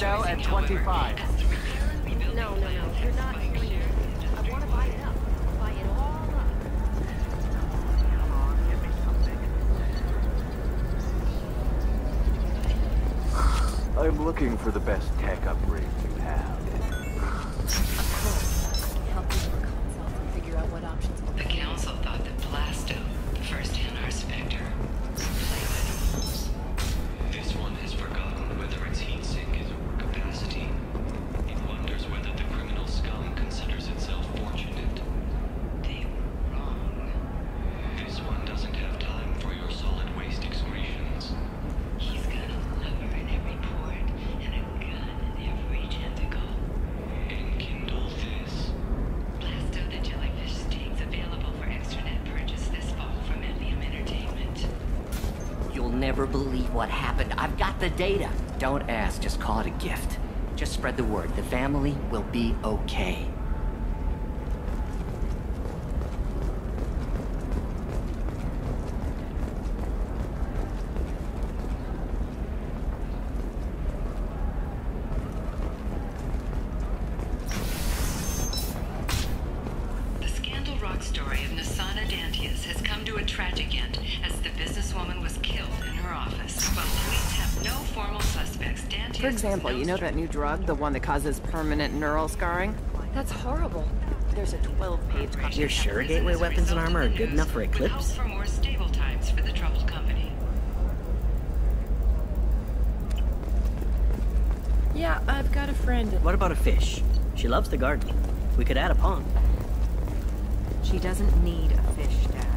Sell at 25. No, you're not hearing it. I want to buy it up. Buy it all up. Come on, give me something. I'm looking for the best tech upgrades you have. Of course. I can help you with a consult and figure out what options will The Council thought that Blasto, the first NR Spectre, played with it. This one has forgotten whether its heat sink is overcapacity. It wonders whether the criminal scum considers itself fortunate. They were wrong. This one doesn't have time for your solid waste excretions. He's got a lever in every port and a gun in every tentacle. Enkindle this. Blasto the jellyfish steaks available for extranet purchase this fall from Evium Entertainment. You'll never believe what happened. I've got the data. Don't ask, just call it a gift. Just spread the word. The family will be okay. The Scandal Rock story of Nasana Dantius has come to a tragic end For example, you know that new drug, the one that causes permanent neural scarring? That's horrible. There's a 12-page copy. You're sure gateway weapons and armor are good enough for Eclipse? For more stable times for the troubled company. Yeah, I've got a friend. What about a fish? She loves the garden. We could add a pond. She doesn't need a fish, Dad.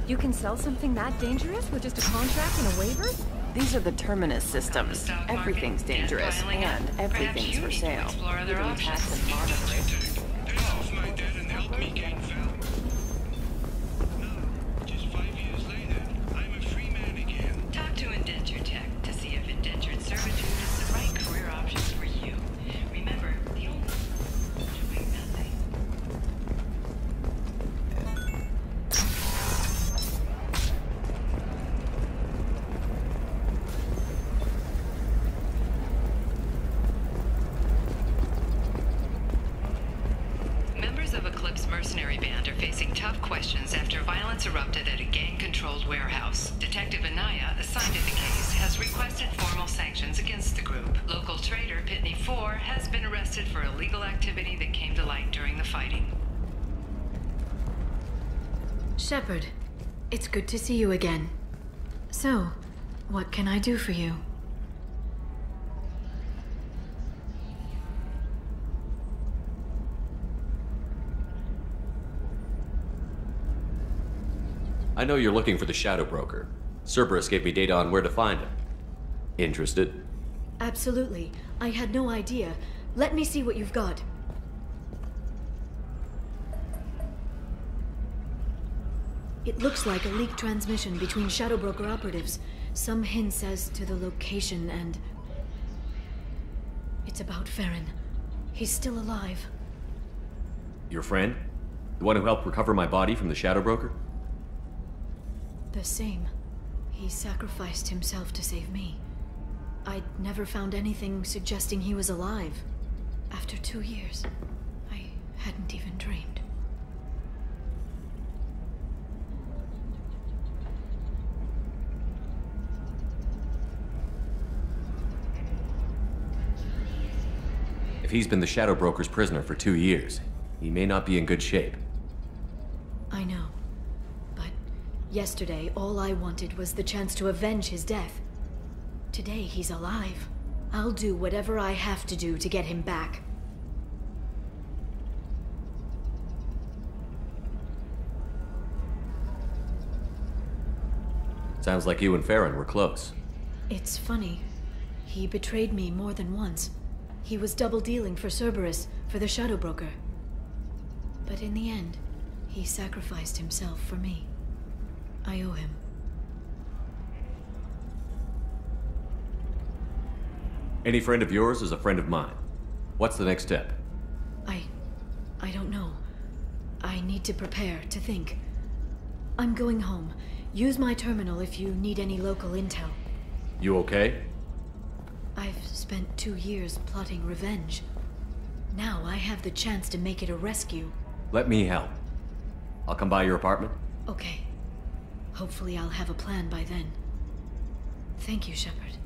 You can sell something that dangerous with just a contract and a waiver? These are the Terminus systems. Everything's dangerous, and everything's for sale. Even tax and monitoring. Get off my dead and help me gain value. No, just 5 years later, I'm a free man again. Talk to Indenture Tech to see if indentured servitude is the right career option for you. Remember, the only doing nothing. Members of Eclipse mercenary band are facing tough questions after violence erupted at a gang-controlled warehouse. Detective Anaya, assigned to the case, has requested formal sanctions against the group. Local trader Pitney 4 has been arrested for illegal activity that came to light during the fighting. Shepard, it's good to see you again. So, what can I do for you? I know you're looking for the Shadow Broker. Cerberus gave me data on where to find him. Interested? Absolutely. I had no idea. Let me see what you've got. It looks like a leaked transmission between Shadow Broker operatives. Some hints as to the location and... It's about Farron. He's still alive. Your friend? The one who helped recover my body from the Shadow Broker? The same. He sacrificed himself to save me. I'd never found anything suggesting he was alive. After 2 years, I hadn't even dreamed. If he's been the Shadow Broker's prisoner for 2 years, he may not be in good shape. I know. Yesterday, all I wanted was the chance to avenge his death. Today, he's alive. I'll do whatever I have to do to get him back. Sounds like you and Farron were close. It's funny. He betrayed me more than once. He was double-dealing for Cerberus, for the Shadow Broker. But in the end, he sacrificed himself for me. I owe him. Any friend of yours is a friend of mine. What's the next step? I don't know. I need to prepare, to think. I'm going home. Use my terminal if you need any local intel. You okay? I've spent 2 years plotting revenge. Now I have the chance to make it a rescue. Let me help. I'll come by your apartment. Okay. Hopefully I'll have a plan by then. Thank you, Shepard.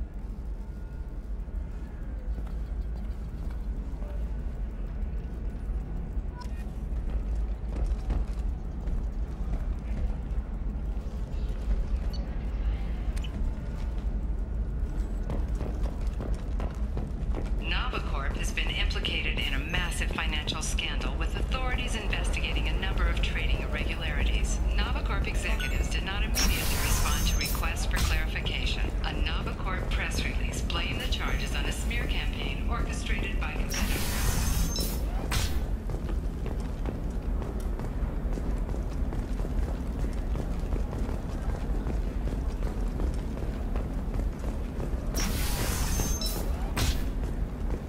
Navicorp has been implicated in a massive financial scandal with authorities investigating a number of trading irregularities. Navicorp executives did not immediately respond to requests for clarification. A Navicorp press release blamed the charges on a smear campaign orchestrated by competitors.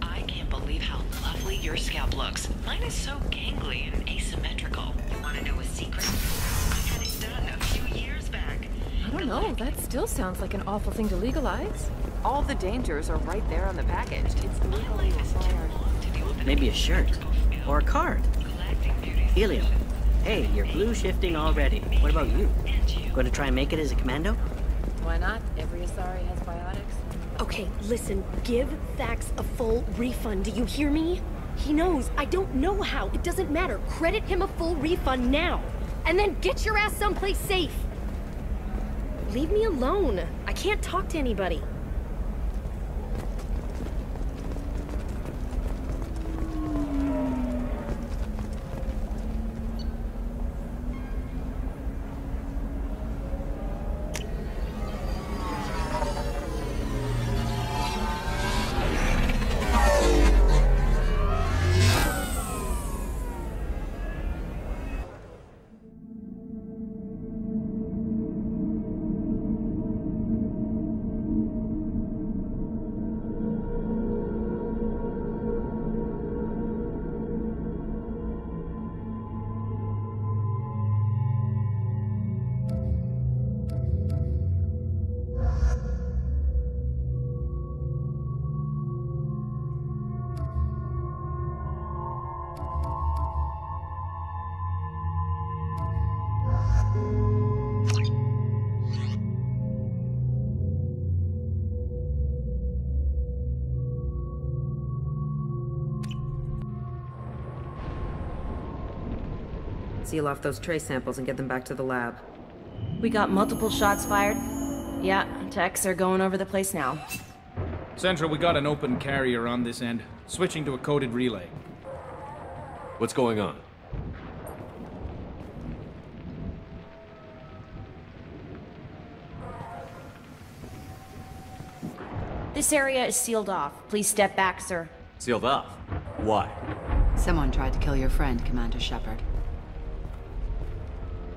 I can't believe how lovely your scalp looks. Mine is so gangly and asymmetrical. You want to know a secret? I had it done a few years back. I don't know, that still sounds like an awful thing to legalize. All the dangers are right there on the package. It's legally required. Maybe a shirt. Or a card. Helium. Hey, you're blue shifting already. What about you? Going to try and make it as a commando? Why not? Every Asari has biotics. Okay, listen, give Thax a full refund, do you hear me? He knows, I don't know how, it doesn't matter. Credit him a full refund now. And then get your ass someplace safe. Leave me alone. I can't talk to anybody. Seal off those trace samples and get them back to the lab. We got multiple shots fired. Yeah, techs are going over the place now. Central, we got an open carrier on this end. Switching to a coded relay. What's going on? This area is sealed off. Please step back, sir. Sealed off? Why? Someone tried to kill your friend, Commander Shepard.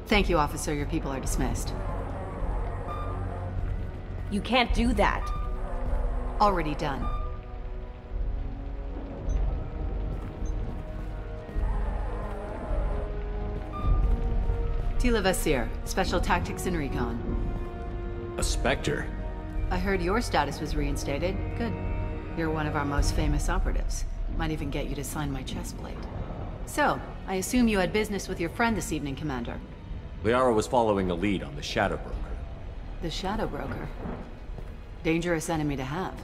Thank you, officer. Your people are dismissed. You can't do that. Already done. Tila Vasir, Special Tactics and Recon. A Spectre? I heard your status was reinstated. Good. You're one of our most famous operatives. Might even get you to sign my chest plate. So, I assume you had business with your friend this evening, Commander. Liara was following a lead on the Shadow Broker. The Shadow Broker? Dangerous enemy to have.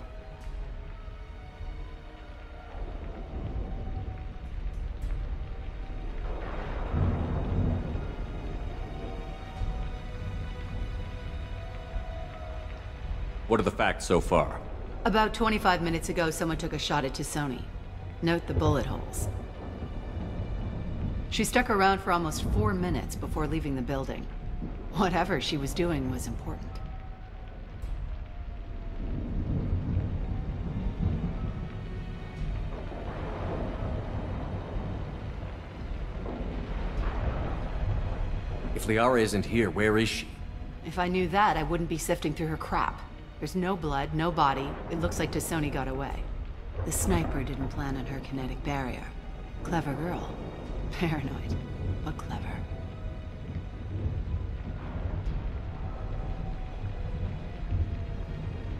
What are the facts so far? About 25 minutes ago, someone took a shot at T'Soni. Note the bullet holes. She stuck around for almost 4 minutes before leaving the building. Whatever she was doing was important. If Liara isn't here, where is she? If I knew that, I wouldn't be sifting through her crap. There's no blood, no body. It looks like T'Soni got away. The sniper didn't plan on her kinetic barrier. Clever girl. Paranoid, but clever.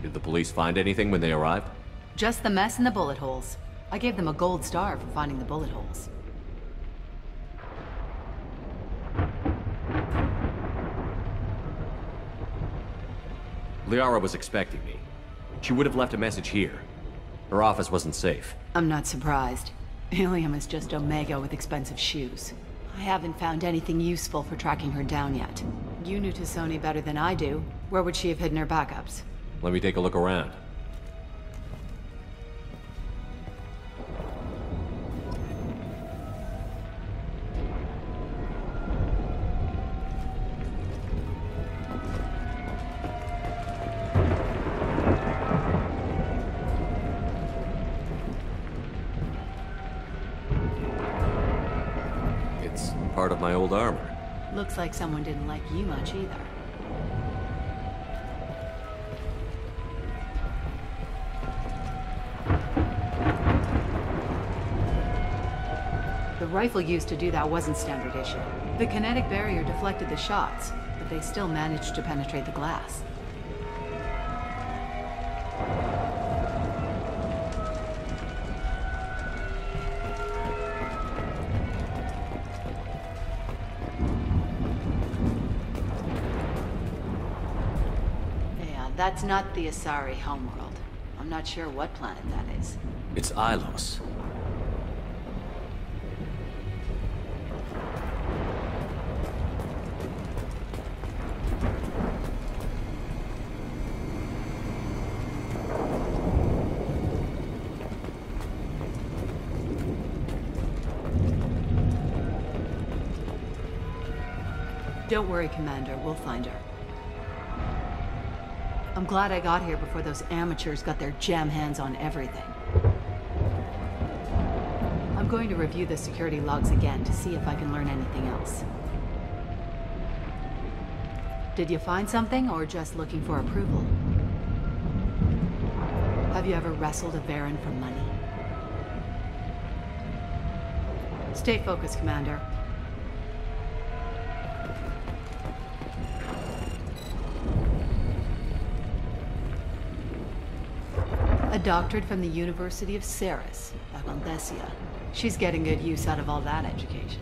Did the police find anything when they arrived? Just the mess and the bullet holes. I gave them a gold star for finding the bullet holes. Liara was expecting me. She would have left a message here. Her office wasn't safe. I'm not surprised. Ilium is just Omega with expensive shoes. I haven't found anything useful for tracking her down yet. You knew T'Soni better than I do. Where would she have hidden her backups? Let me take a look around. Part of my old armor. Looks like someone didn't like you much either. The rifle used to do that wasn't standard issue. The kinetic barrier deflected the shots, but they still managed to penetrate the glass. that's not the Asari homeworld. I'm not sure what planet that is. It's Ilos. Don't worry, Commander. We'll find her. I'm glad I got here before those amateurs got their jam hands on everything. I'm going to review the security logs again to see if I can learn anything else. Did you find something, or just looking for approval? Have you ever wrestled a Baron for money? Stay focused, Commander. A doctorate from the University of Ceres, Avanthesia. She's getting good use out of all that education.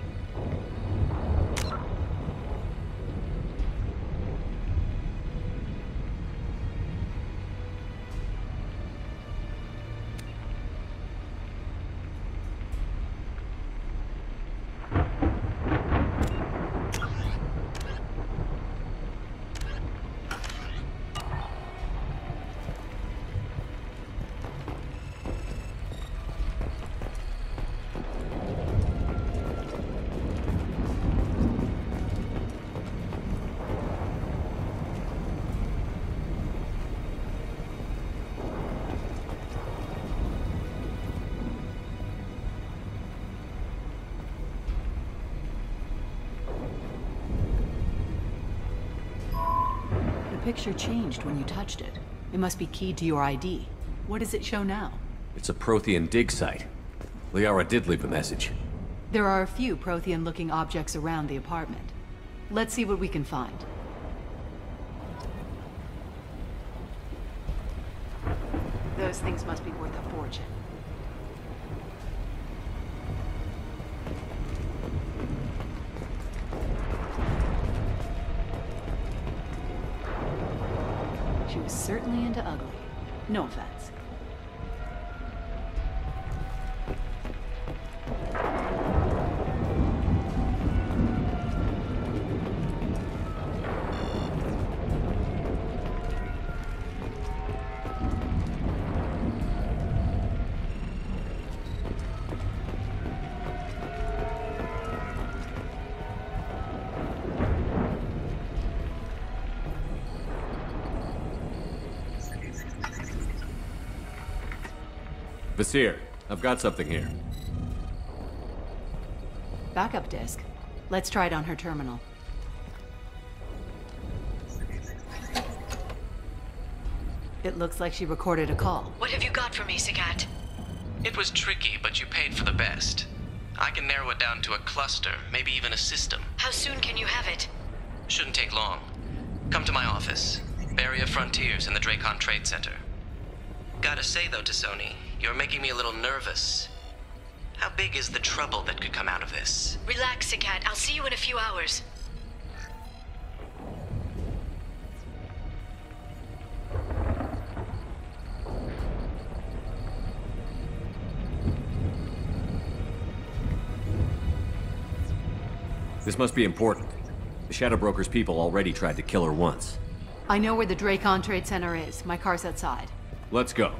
The picture changed when you touched it. It must be keyed to your ID. What does it show now? It's a Prothean dig site. Liara did leave a message. There are a few Prothean-looking objects around the apartment. Let's see what we can find. Those things must be worth a fortune. She was certainly into ugly. No offense. Vasir, I've got something here. Backup disk. Let's try it on her terminal. It looks like she recorded a call. What have you got for me, Sagat? It was tricky, but you paid for the best. I can narrow it down to a cluster, maybe even a system. How soon can you have it? Shouldn't take long. Come to my office. Barrier Frontiers in the Dracon Trade Center. Gotta say though, T'Soni, you're making me a little nervous. How big is the trouble that could come out of this? Relax, Sagat. I'll see you in a few hours. This must be important. The Shadow Broker's people already tried to kill her once. I know where the Dracon Trade Center is. My car's outside. Let's go.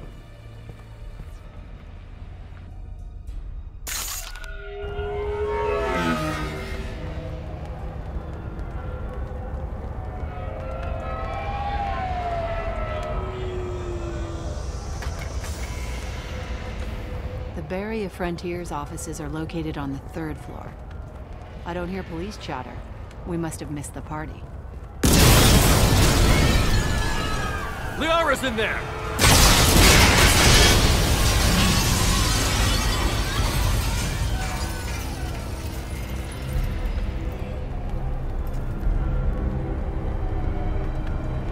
The Barrier Frontiers offices are located on the 3rd floor. I don't hear police chatter. We must have missed the party. Liara's in there!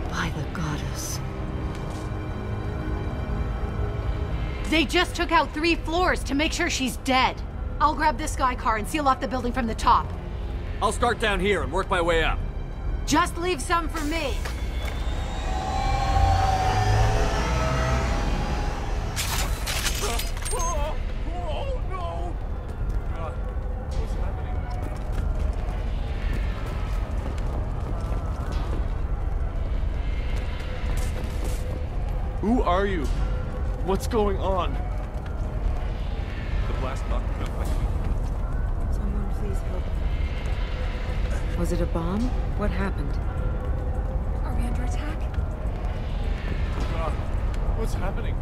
By the goddess. They just took out 3 floors to make sure she's dead. I'll grab this Sky car and seal off the building from the top. I'll start down here and work my way up. Just leave some for me. Who are you? What's going on? The blast knocked me off my feet. Someone please help. Was it a bomb? What happened? Are we under attack? God, what's happening?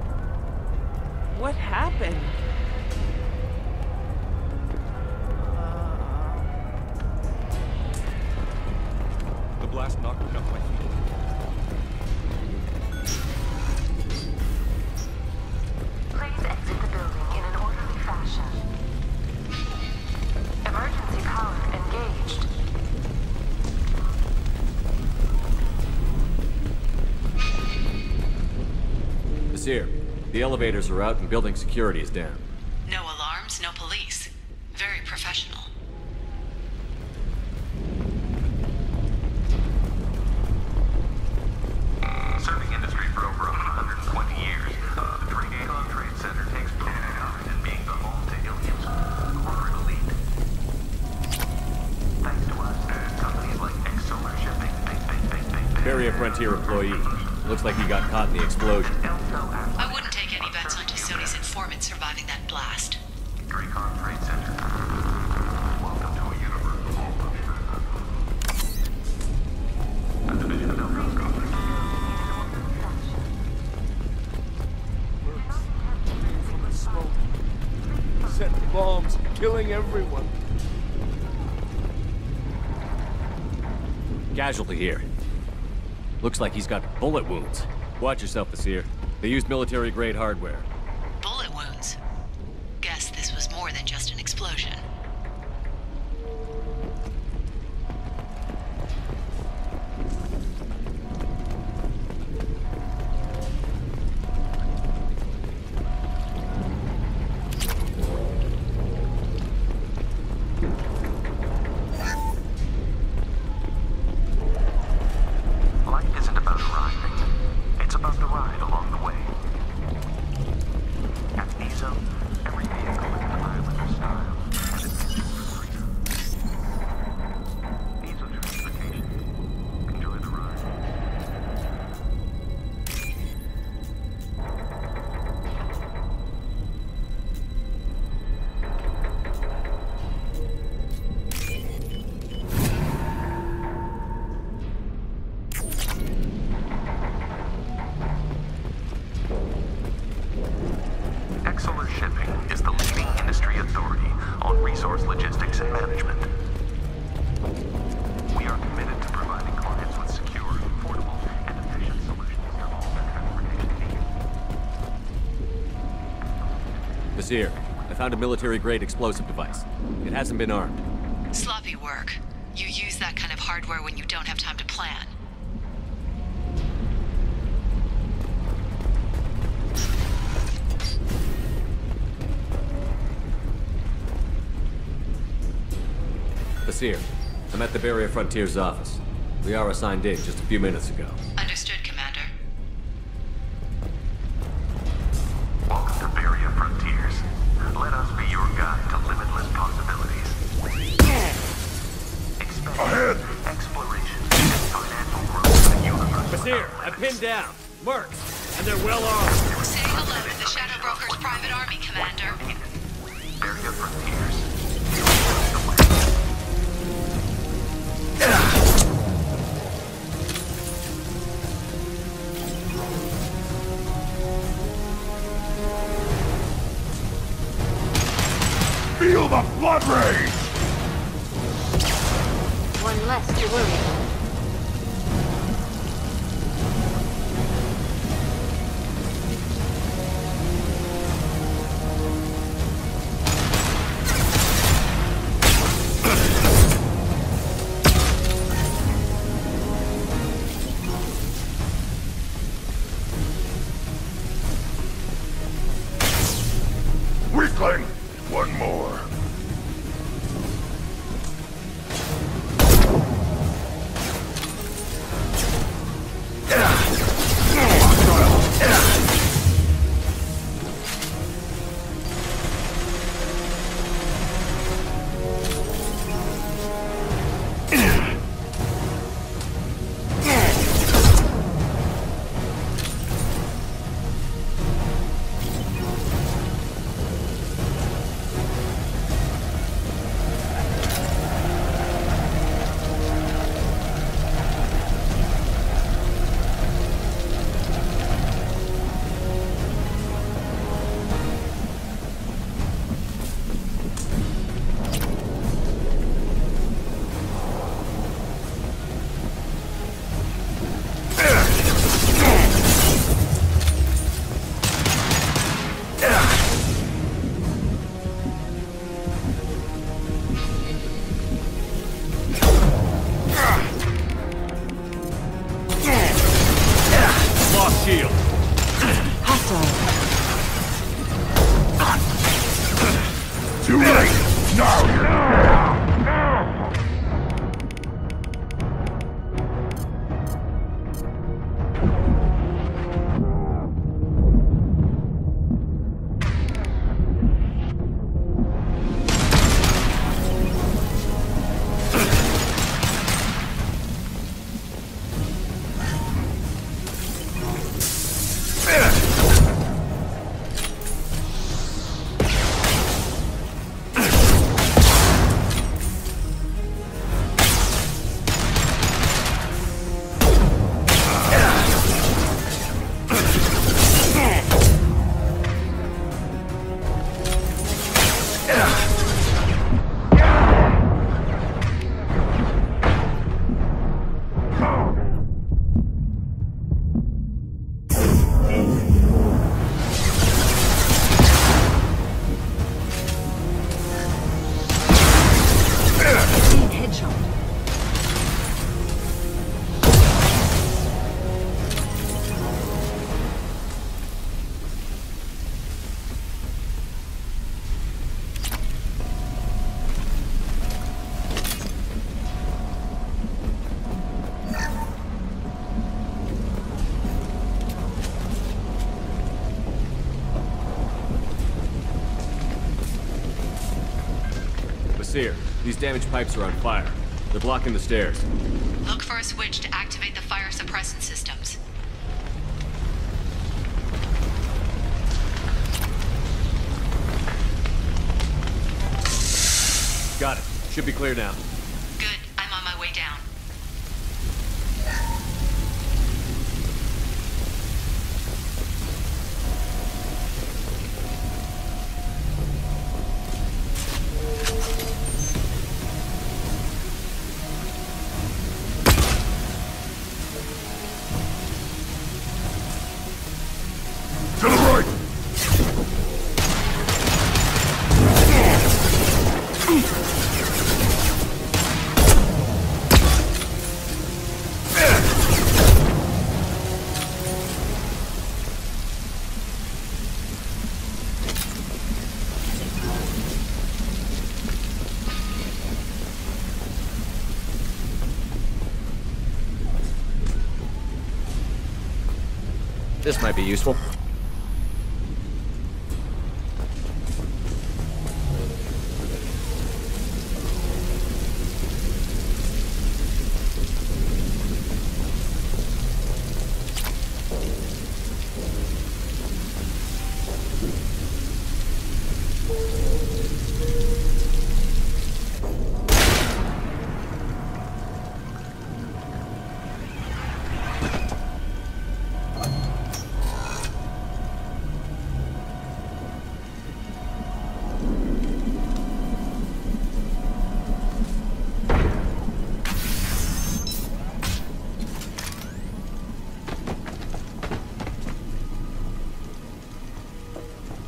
What happened? The blast knocked me off my feet. Please exit the building in an orderly fashion. Emergency power engaged. Vizier, the elevators are out and building security is down. No alarms, no police. Very professional. Serving industry for over 120 years, the Dragon Trade Center takes pride in being the home to Ilium's corporate elite. Thanks to us, companies like Solar Shipping, Barrier Frontier employee. Looks like he got caught in the explosion. I wouldn't take any bets on Sony's informant surviving that blast. Dragon Trade Center. Welcome to a universe of all a division of Smoke. Setting bombs, killing everyone. Casualty here. Looks like he's got bullet wounds. Watch yourself, Vizier. They used military-grade hardware. Bullet wounds. Guess this was more than just an explosion. Life isn't about arriving. It's about the ride along the way. At Nizo, every vehicle in the island is styled and it's freedom. Nizo Transportation. Enjoy the ride. Solar Shipping is the leading industry authority on resource logistics and management. We are committed to providing clients with secure, affordable, and efficient solutions to all their transportation needs. Vizier, I found a military-grade explosive device. It hasn't been armed. Sloppy work. You use that kind of hardware when you don't have time to plan. Vizier, I'm at the Barrier Frontier's office. Liara signed in just a few minutes ago. Understood, Commander. Welcome to Barrier Frontiers. Let us be your guide to limitless possibilities. Expansion, exploration, and financial growth in the universe. Vizier, I'm pinned down. Mercs, and they're well armed. Say hello to the Shadow Broker's private army, Commander. Barrier Frontiers. Feel the blood rage! One less to worry about. Weakling! One more. Seer, these damaged pipes are on fire. They're blocking the stairs. Look for a switch to activate the fire suppressant systems. Got it. Should be clear now. Good. I'm on my way down. To the right! This might be useful.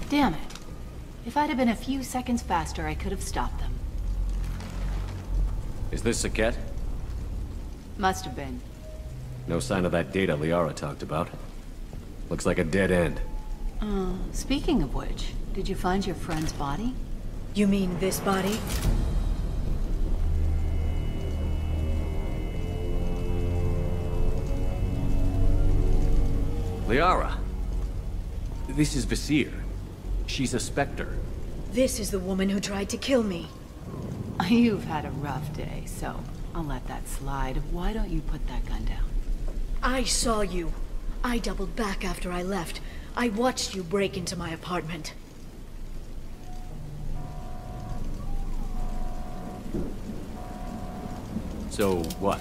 Damn it. If I'd have been a few seconds faster, I could have stopped them. Is this Saket? Must have been. No sign of that data Liara talked about. Looks like a dead end. Speaking of which, did you find your friend's body? You mean this body? Liara! This is Visir. She's a Spectre. This is the woman who tried to kill me. You've had a rough day, so I'll let that slide. Why don't you put that gun down? I saw you. I doubled back after I left. I watched you break into my apartment. So, what?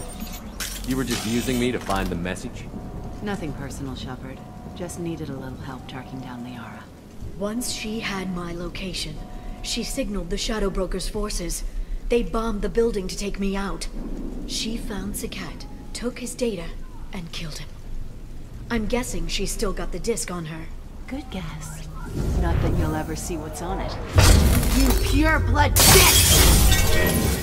You were just using me to find the message? Nothing personal, Shepard. Just needed a little help tracking down Liara. Once she had my location, she signaled the Shadow Broker's forces. They bombed the building to take me out. She found Saket, took his data, and killed him. I'm guessing she's still got the disc on her. Good guess. Not that you'll ever see what's on it. You pure blood bitch!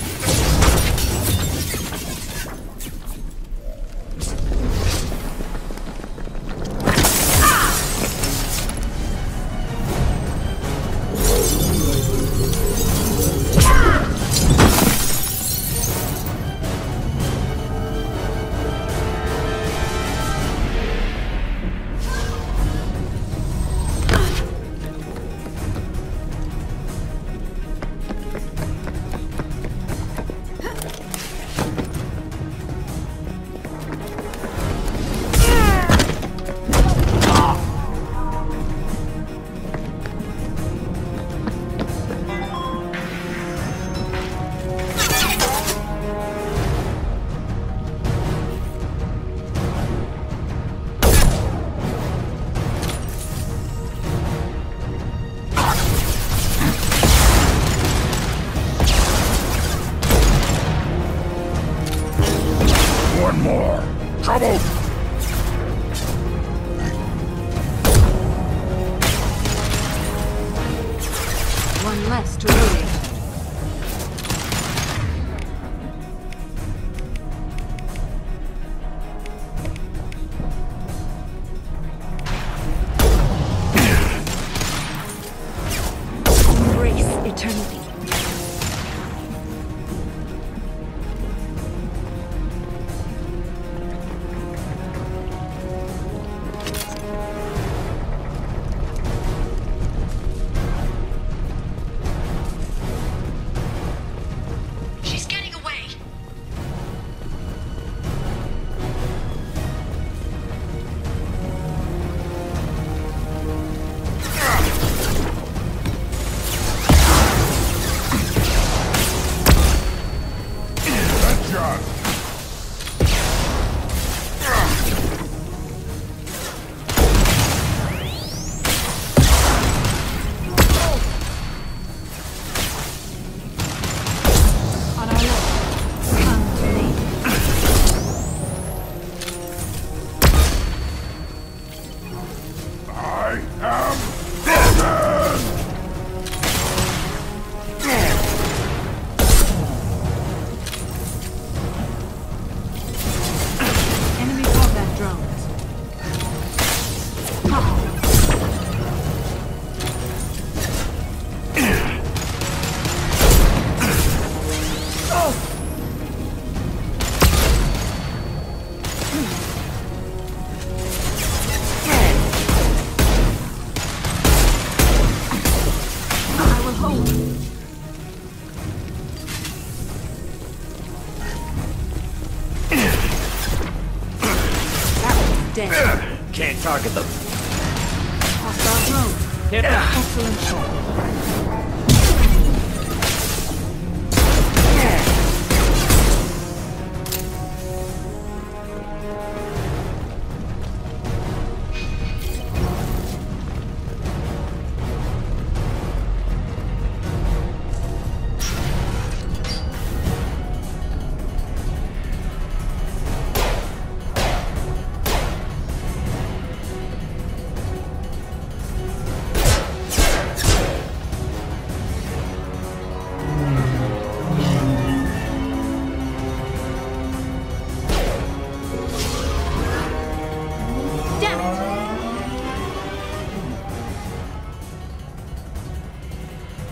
One more. Trouble! One less to worry. Embrace eternity. Enemy combat drones. Can't target them. Hostile drone. Hit them. Excellent shot.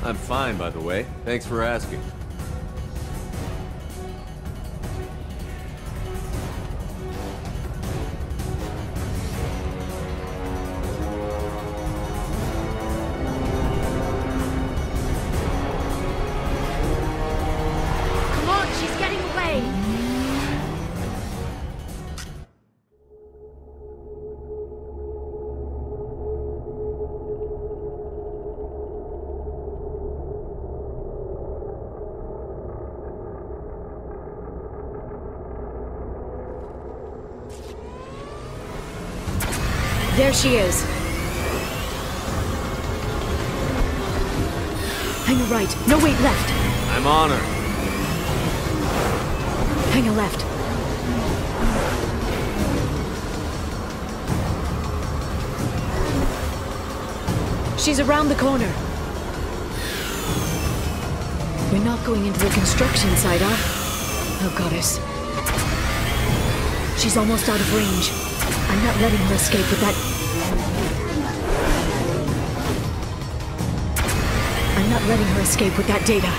I'm fine, by the way. Thanks for asking. Come on, she's getting away! There she is. Hang a right. No, wait, left. I'm on her. Hang a left. She's around the corner. We're not going into the construction site, huh? Oh, goddess. She's almost out of range. I'm not letting her escape with that... I'm not letting her escape with that data.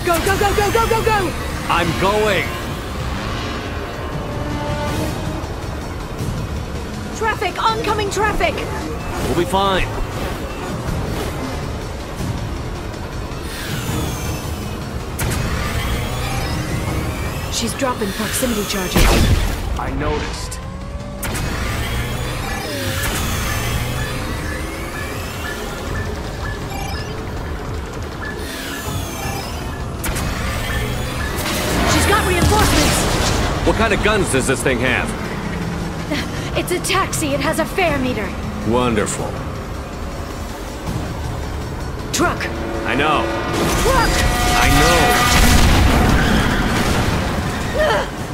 Go, go, go, go, go, go, go! I'm going! Traffic! Oncoming traffic! We'll be fine. She's dropping proximity charges. I noticed. She's got reinforcements! What kind of guns does this thing have? It's a taxi. It has a fare meter. Wonderful. Truck! I know. Truck! I know.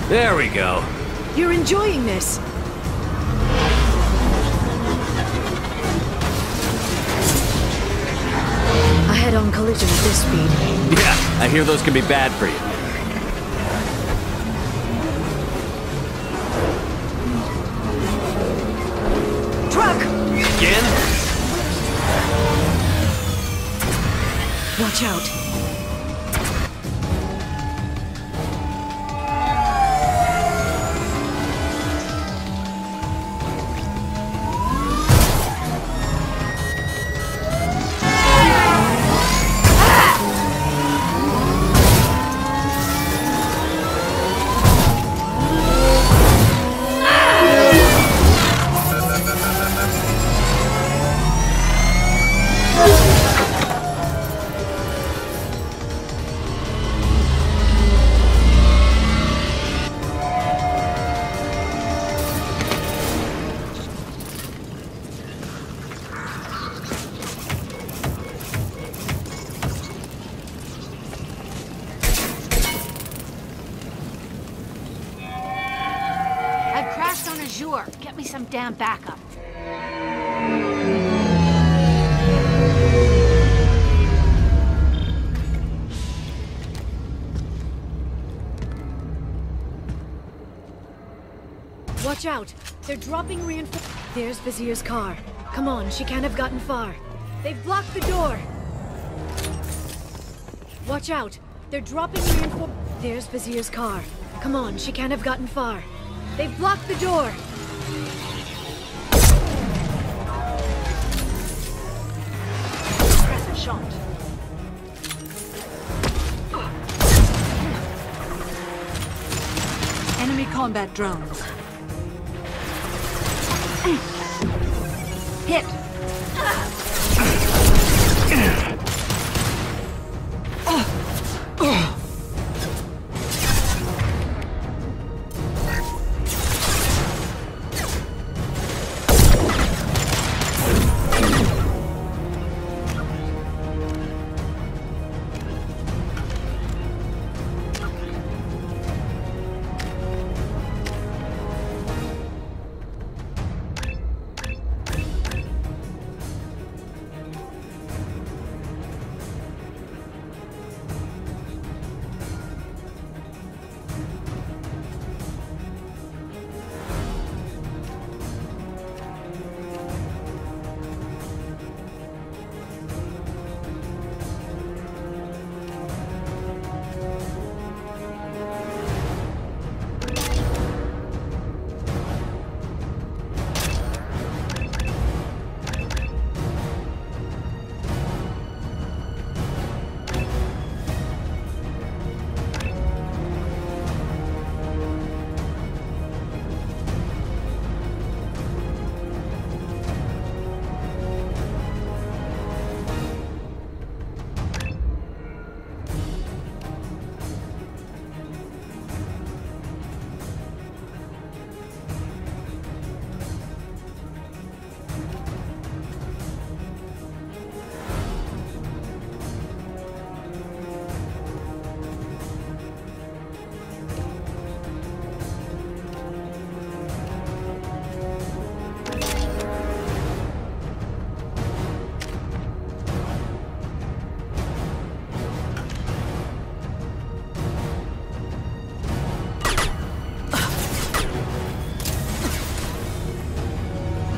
There we go. You're enjoying this. A head-on collision at this speed. Yeah, I hear those can be bad for you. Truck! Again? Watch out. blast on Azure. Get me some damn backup. Watch out! They're dropping reinforcements. There's Vizier's car. Come on, she can't have gotten far. They've blocked the door! Watch out! They're dropping reinforcements. There's Vizier's car. Come on, she can't have gotten far. They've blocked the door! Impressive shot. Enemy combat drones. Hit.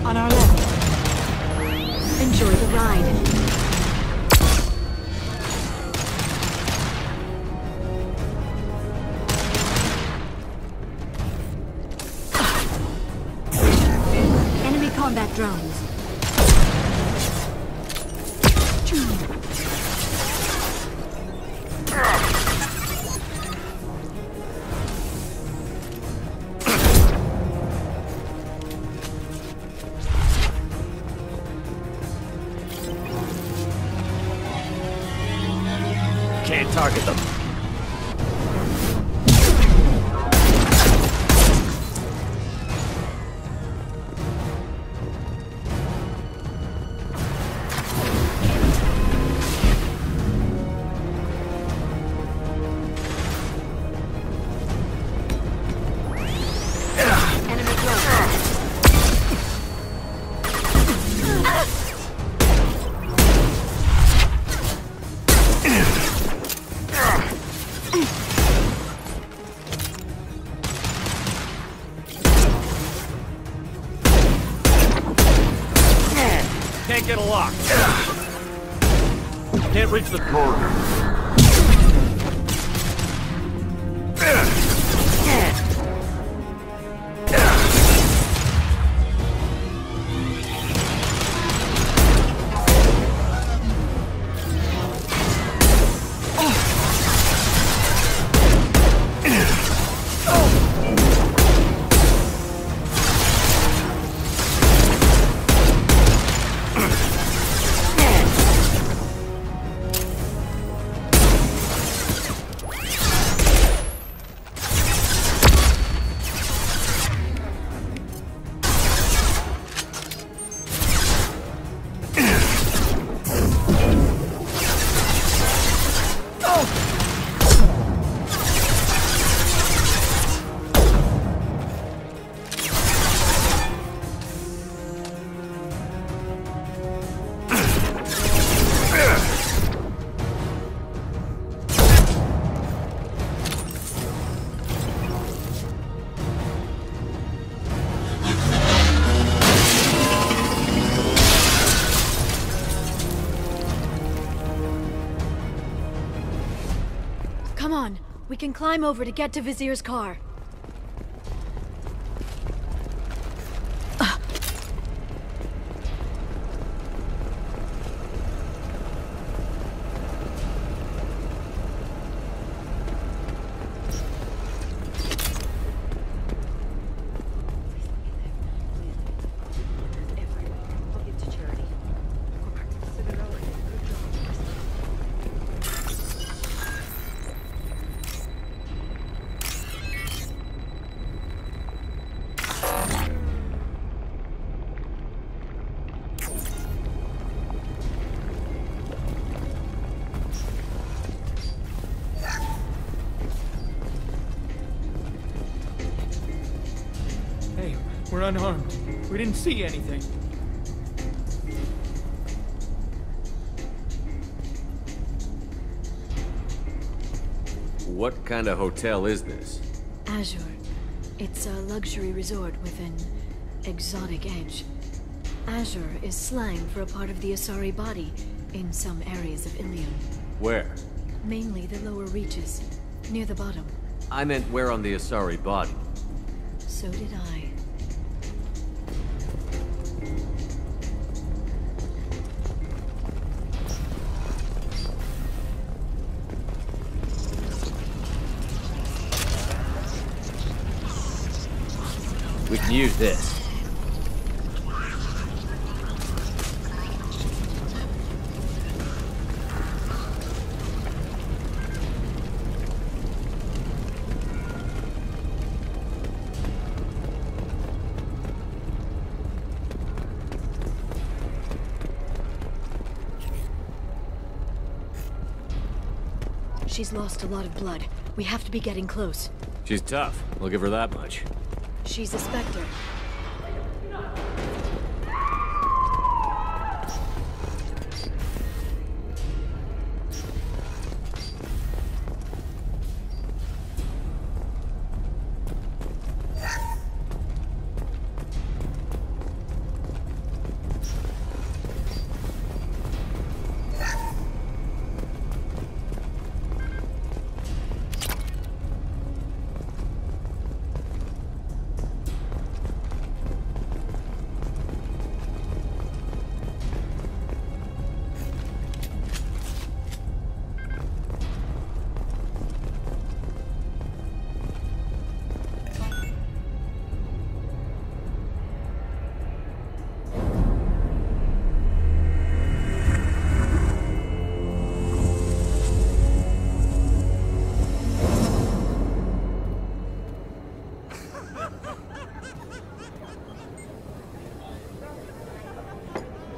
On our left. Enjoy the ride. Enemy combat drones. Can't target them. Can't get a lock. Can't reach the corridor. Come on, we can climb over to get to Vizier's car. We're unharmed. We didn't see anything. What kind of hotel is this? Azure. It's a luxury resort with an exotic edge. Azure is slang for a part of the Asari body in some areas of Ilium. Where? Mainly the lower reaches, near the bottom. I meant where on the Asari body? So did I. We can use this. She's lost a lot of blood. We have to be getting close. She's tough. I'll give her that much. She's a Spectre.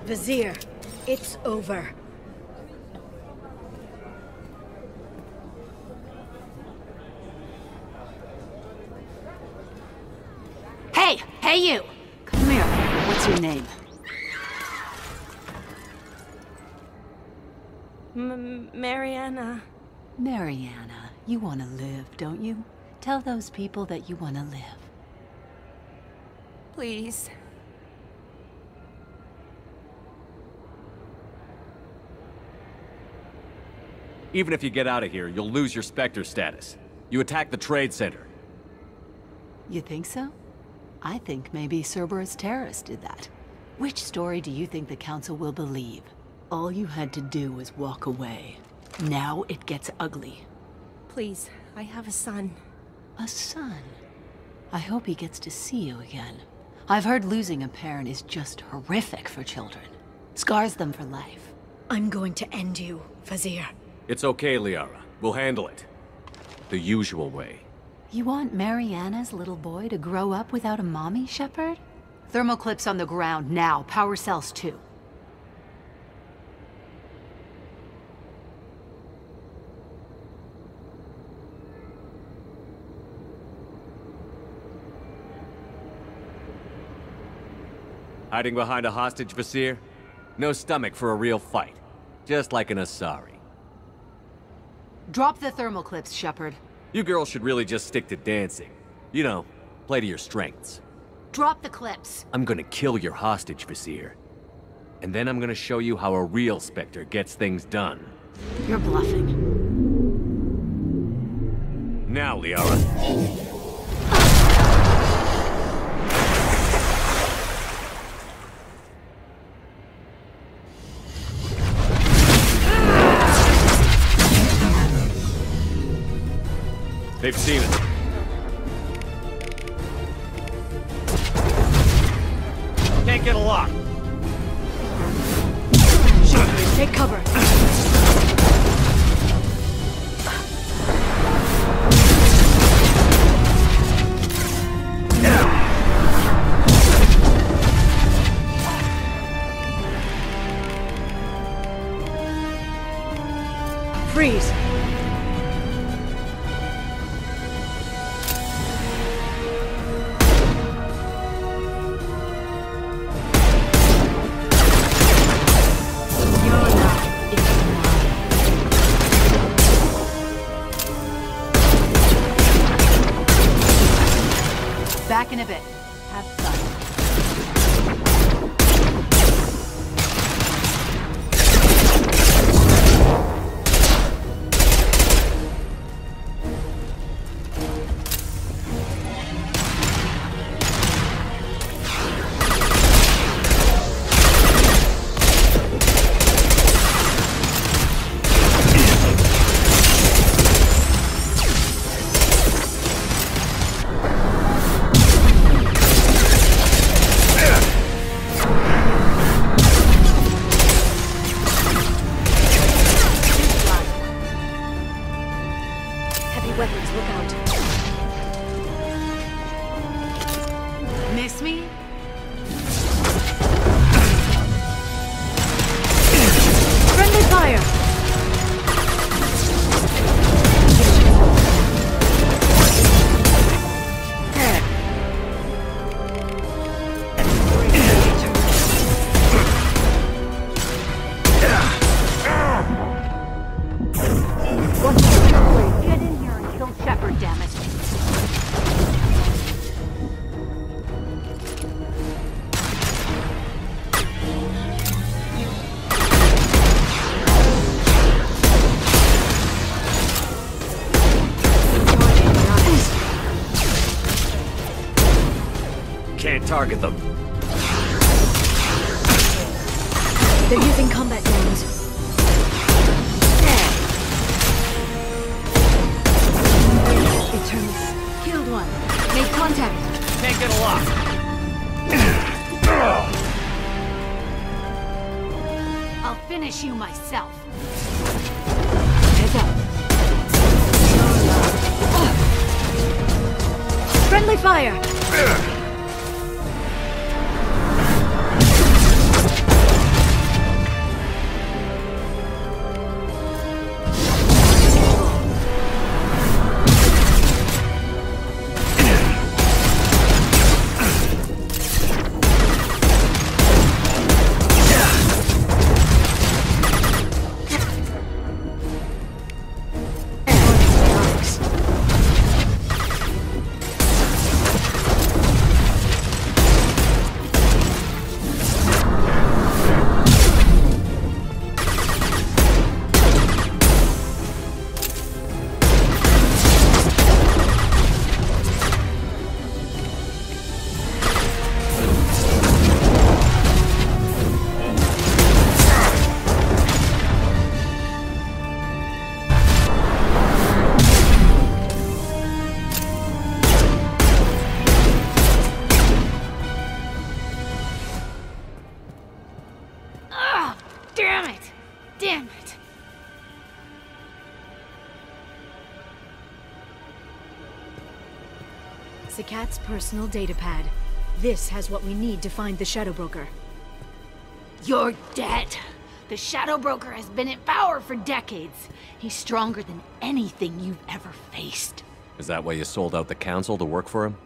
Vizier, it's over. Hey! Hey you! Come here. What's your name? Mariana. Mariana. You want to live, don't you? Tell those people that you want to live. Please. Even if you get out of here, you'll lose your Spectre status. You attacked the trade center. You think so? I think maybe Cerberus terrorists did that. Which story do you think the Council will believe? All you had to do was walk away. Now it gets ugly. Please, I have a son. A son? I hope he gets to see you again. I've heard losing a parent is just horrific for children. Scars them for life. I'm going to end you, Vizier. It's okay, Liara. We'll handle it. The usual way. You want Mariana's little boy to grow up without a mommy, Shepard? Thermal clips on the ground now. Power cells too. Hiding behind a hostage, Vizier? No stomach for a real fight. Just like an Asari. Drop the thermal clips, Shepard. You girls should really just stick to dancing. You know, play to your strengths. Drop the clips. I'm gonna kill your hostage, Vizier. And then I'm gonna show you how a real Spectre gets things done. You're bluffing. Now, Liara. They've seen it. Can't get a lock. Shoot, take cover. Freeze. Back in a bit. Have fun. Weapons, look out. Miss me? Friendly fire! Get in here and kill Shepard, damn it. Can't target them. They're using combat drones. Eternals. Killed one. Make contact. Can't get a lock. I'll finish you myself. Heads up. Friendly fire! Damn it! Damn it! Zakat's personal data pad. This has what we need to find the Shadow Broker. You're dead. The Shadow Broker has been in power for decades. He's stronger than anything you've ever faced. Is that why you sold out the Council to work for him?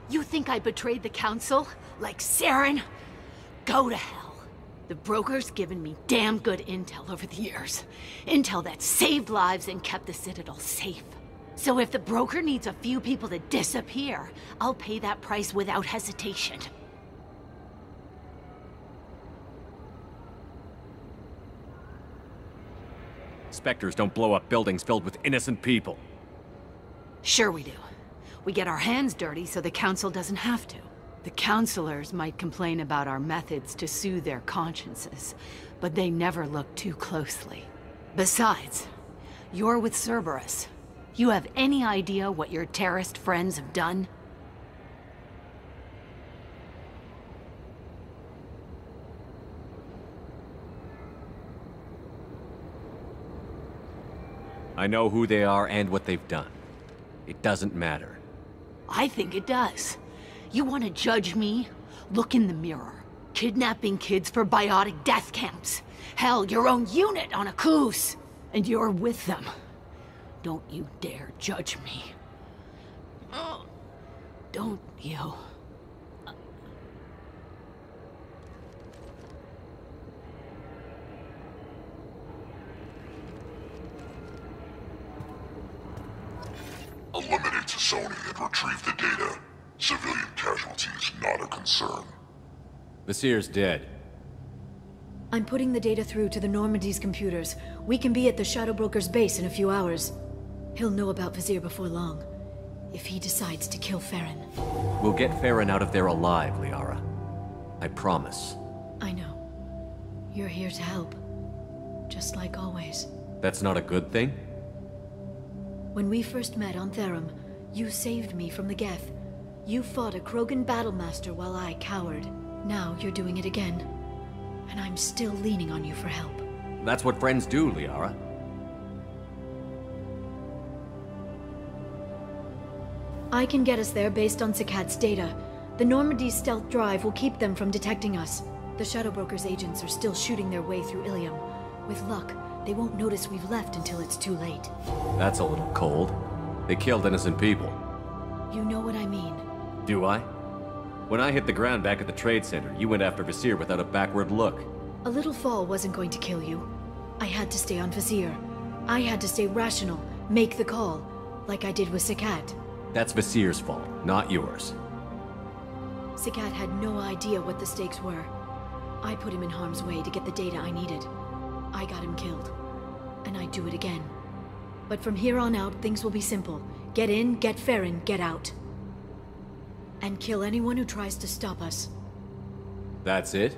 You think I betrayed the Council? Like Saren? Go to hell. The Broker's given me damn good intel over the years. Intel that saved lives and kept the Citadel safe. So if the Broker needs a few people to disappear, I'll pay that price without hesitation. Spectres don't blow up buildings filled with innocent people. Sure we do. We get our hands dirty so the Council doesn't have to. The Councilors might complain about our methods to soothe their consciences, but they never look too closely. Besides, you're with Cerberus. You have any idea what your terrorist friends have done? I know who they are and what they've done. It doesn't matter. I think it does. You want to judge me? Look in the mirror. Kidnapping kids for biotic death camps. Hell, your own unit on a cruise. And you're with them. Don't you dare judge me. Oh, don't you? Eliminate Sony and retrieve the data. Civilian casualties not a concern. Vasir's dead. I'm putting the data through to the Normandy's computers. We can be at the Shadow Broker's base in a few hours. He'll know about Vasir before long. If he decides to kill Farron. We'll get Farron out of there alive, Liara. I promise. I know. You're here to help. Just like always. That's not a good thing? When we first met on Therum, you saved me from the Geth. You fought a Krogan battlemaster while I cowered. Now you're doing it again. And I'm still leaning on you for help. That's what friends do, Liara. I can get us there based on Sakat's data. The Normandy's stealth drive will keep them from detecting us. The Shadow Broker's agents are still shooting their way through Ilium. With luck, they won't notice we've left until it's too late. That's a little cold. They killed innocent people. You know what I mean. Do I? When I hit the ground back at the trade center, you went after Vasir without a backward look. A little fall wasn't going to kill you. I had to stay on Vasir. I had to stay rational, make the call, like I did with Sakat. That's Vasir's fault, not yours. Sakat had no idea what the stakes were. I put him in harm's way to get the data I needed. I got him killed. And I'd do it again. But from here on out, things will be simple. Get in, get Farron, get out. And kill anyone who tries to stop us. That's it?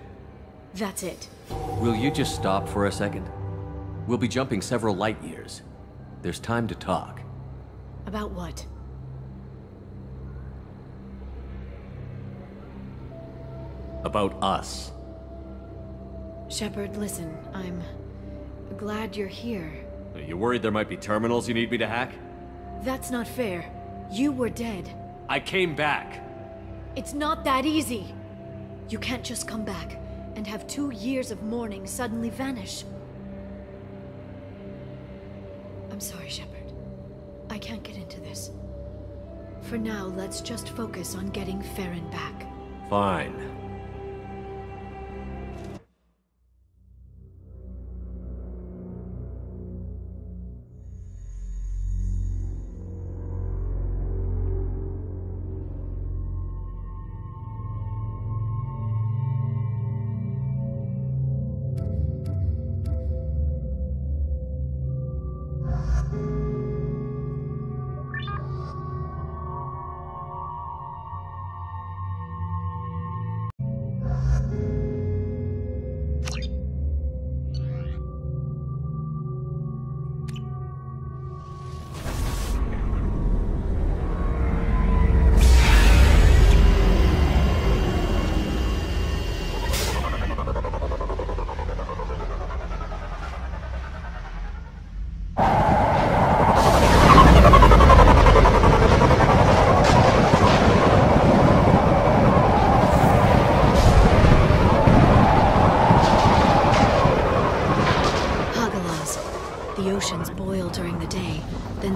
That's it. Will you just stop for a second? We'll be jumping several light years. There's time to talk. About what? About us. Shepard, listen, I'm glad you're here. Are you worried there might be terminals you need me to hack? That's not fair. You were dead. I came back. It's not that easy. You can't just come back and have 2 years of mourning suddenly vanish. I'm sorry, Shepard. I can't get into this. For now, let's just focus on getting Farron back. Fine.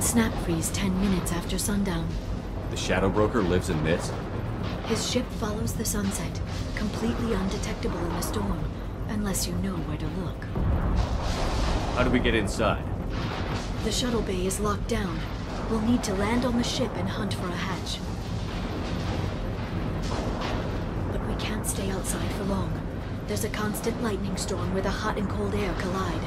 Snap freeze 10 minutes after sundown. The Shadow Broker lives in this? His ship follows the sunset, completely undetectable in a storm, unless you know where to look. How do we get inside? The shuttle bay is locked down. We'll need to land on the ship and hunt for a hatch. But we can't stay outside for long. There's a constant lightning storm where the hot and cold air collide.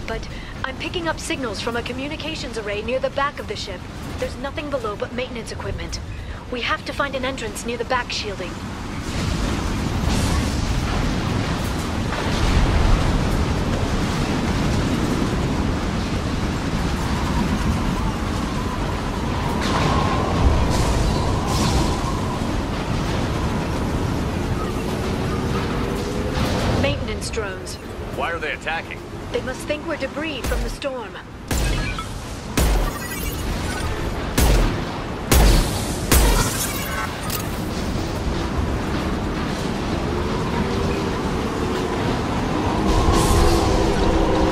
but I'm picking up signals from a communications array near the back of the ship. There's nothing below but maintenance equipment. We have to find an entrance near the back shielding. Maintenance drones. Why are they attacking? They must think we're debris from the storm.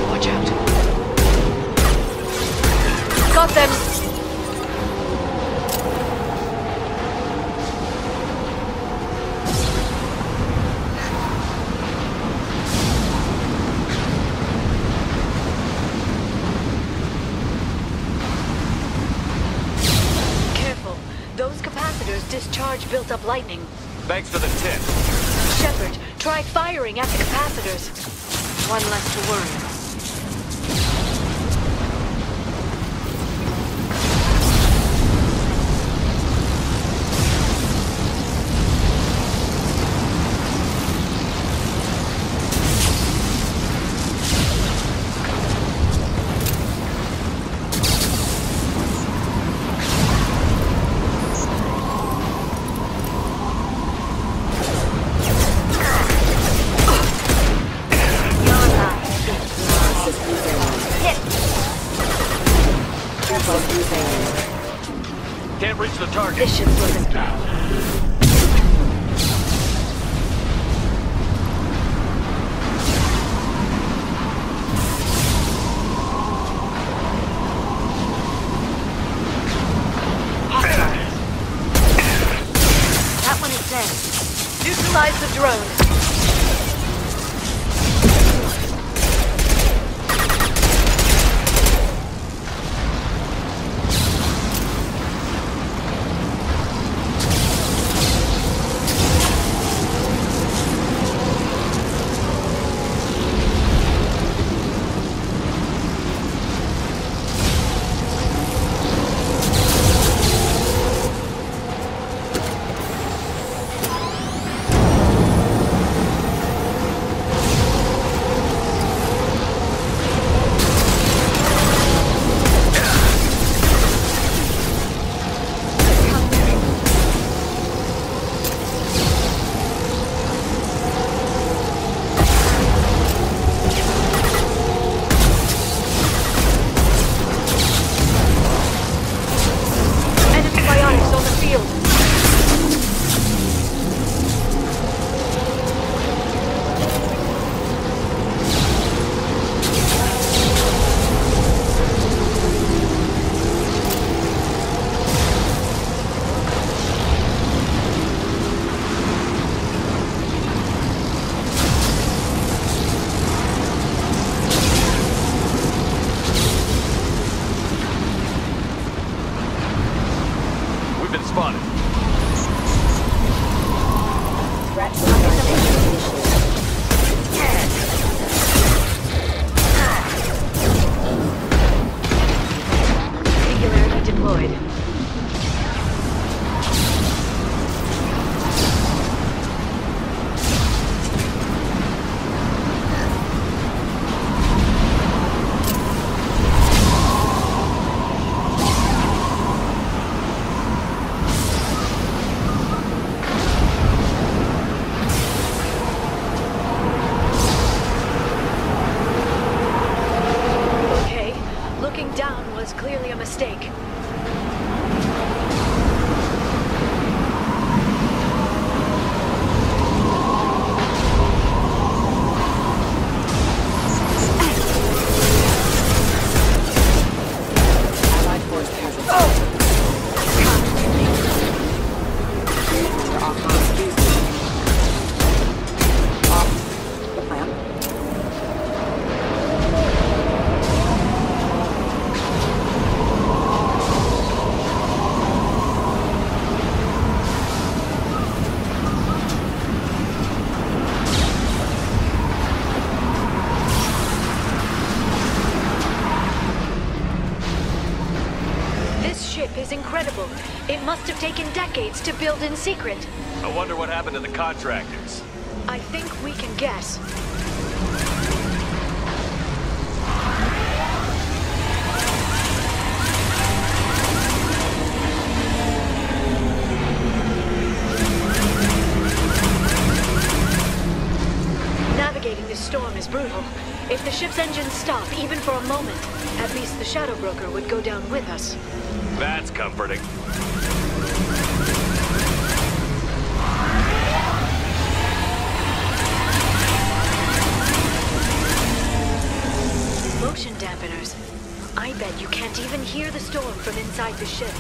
Watch out. Got them! Discharge built up lightning. Thanks for the tip. Shepard, try firing at the capacitors. One less to worry. Can't reach the target. This ship wasn't bad. That one is dead. Neutralize the drone. is incredible. It must have taken decades to build in secret. I wonder what happened to the contractors. I think we can guess. Navigating this storm is brutal. If the ship's engines stop, even for a moment, at least the Shadow Broker would go down with us. That's comforting. Motion dampeners. I bet you can't even hear the storm from inside the ship.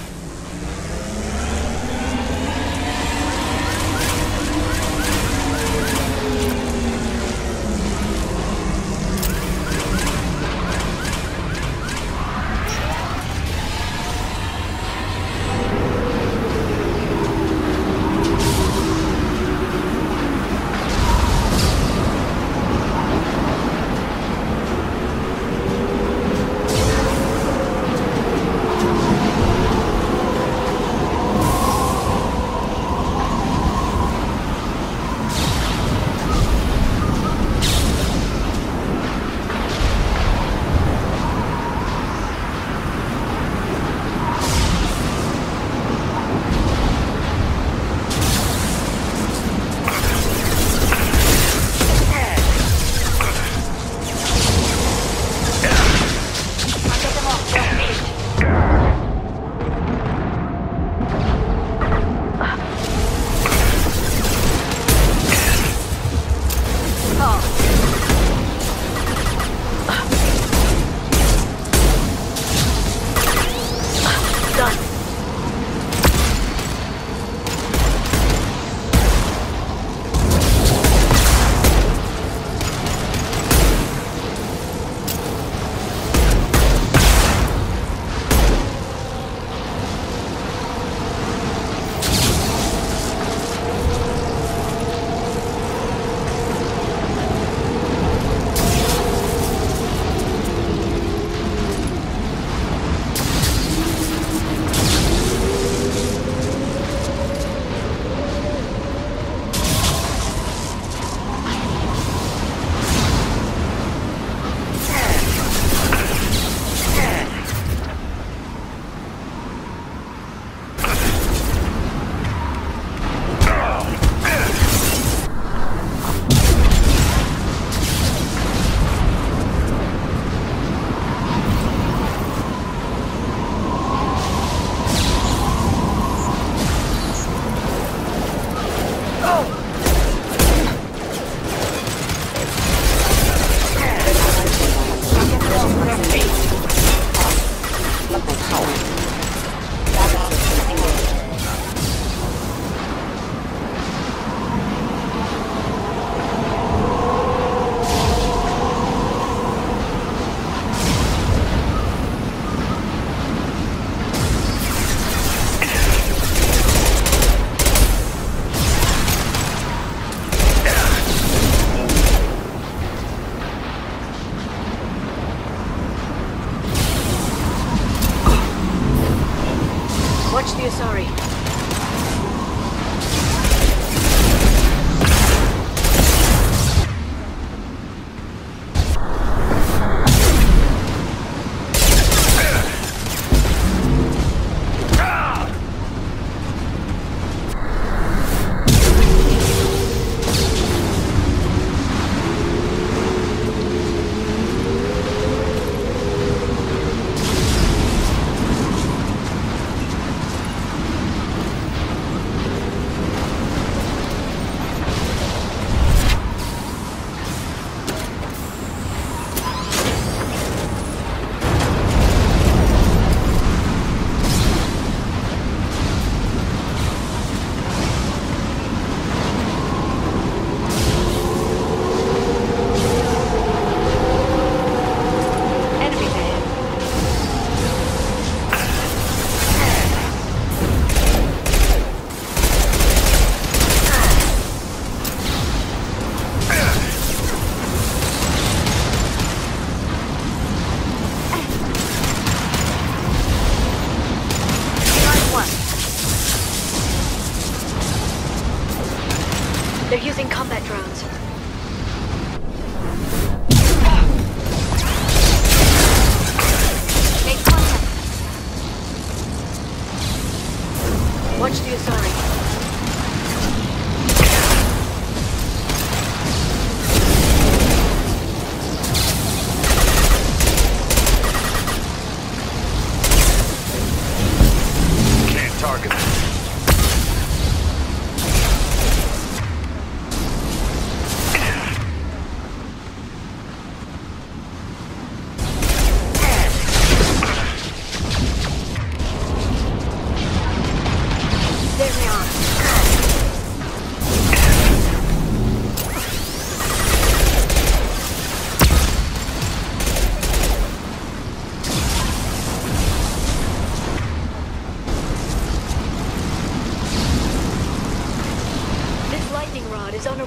Watch the Asari.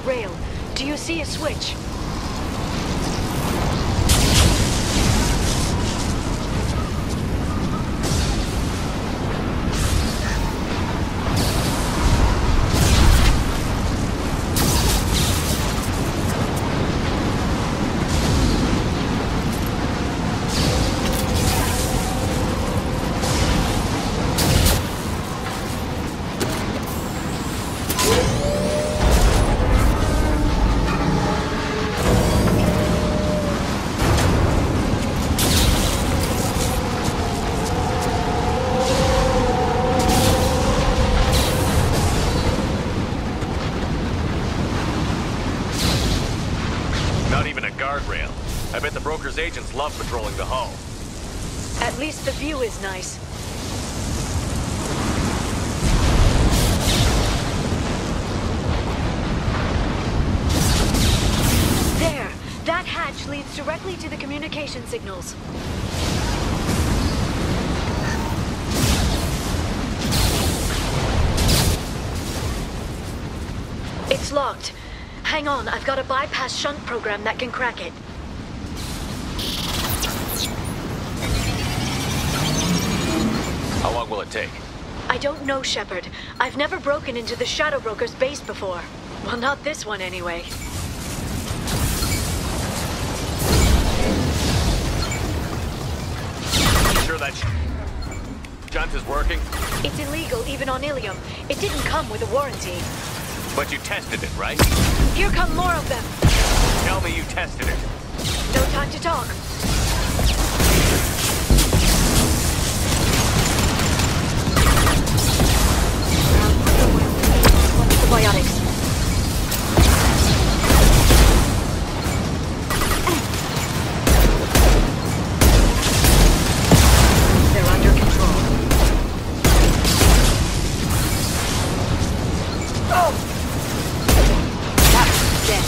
rail. Do you see a switch? I bet the broker's agents love patrolling the hull. At least the view is nice. There! That hatch leads directly to the communication signals. It's locked. Hang on, I've got a bypass shunt program that can crack it. How long will it take? I don't know, Shepard. I've never broken into the Shadow Broker's base before. Well, not this one anyway. You sure that shunt is working? It's illegal even on Ilium. It didn't come with a warranty. But you tested it, right? Here come more of them. Tell me you tested it. No time to talk. Biotics. They're under control. Oh! That's dead.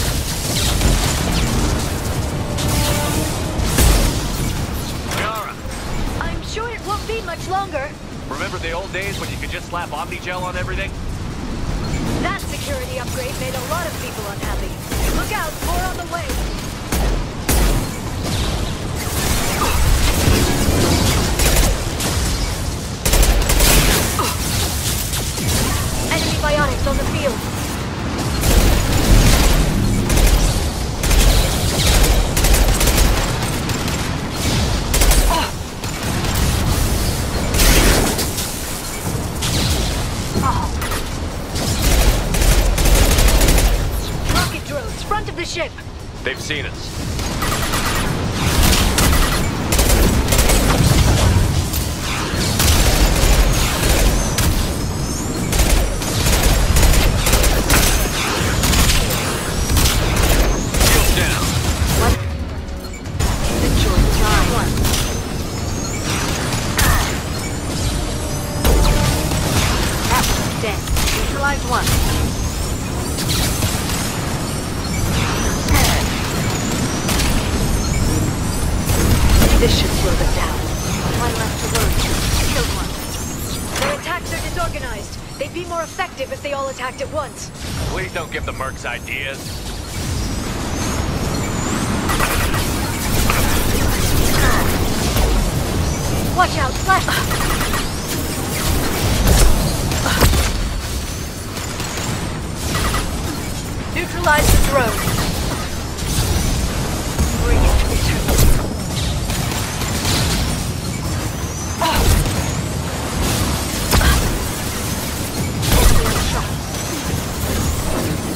Liara! I'm sure it won't be much longer. Remember the old days when you could just slap Omnigel on everything? That security upgrade made a lot of people unhappy. Look out, more on the way. Enemy biotics on the field. Front of the ship. They've seen us. Shield down. What? Enjoy the time. One. That one's dead. Neutralize one. This should slow them down. One left to load. Killed one. Their attacks are disorganized. They'd be more effective if they all attacked at once. Please don't give the mercs ideas. Watch out, flash! Neutralize the drone. Bring it to eternity.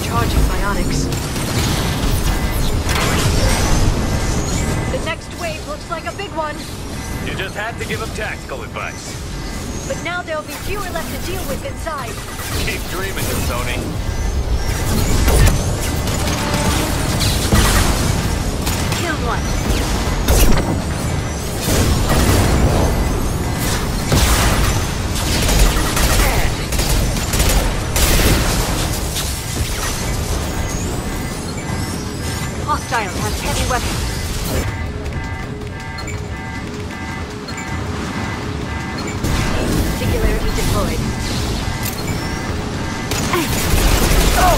Charging biotics. The next wave looks like a big one. You just had to give them tactical advice. But now there'll be fewer left to deal with inside. Keep dreaming, Tony. Killed one. Hostile has heavy weapons. Singularity deployed. Oh!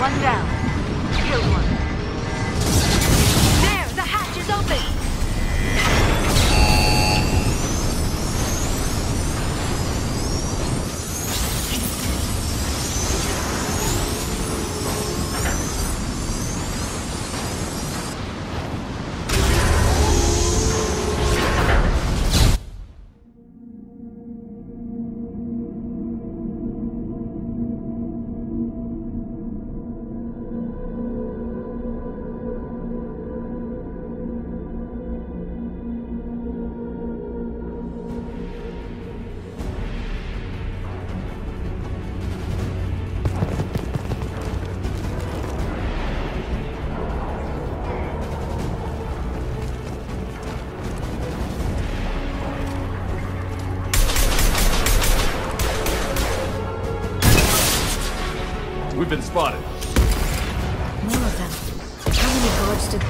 One down. Kill one. There! The hatch is open! We've been spotted. More of them. How many guards did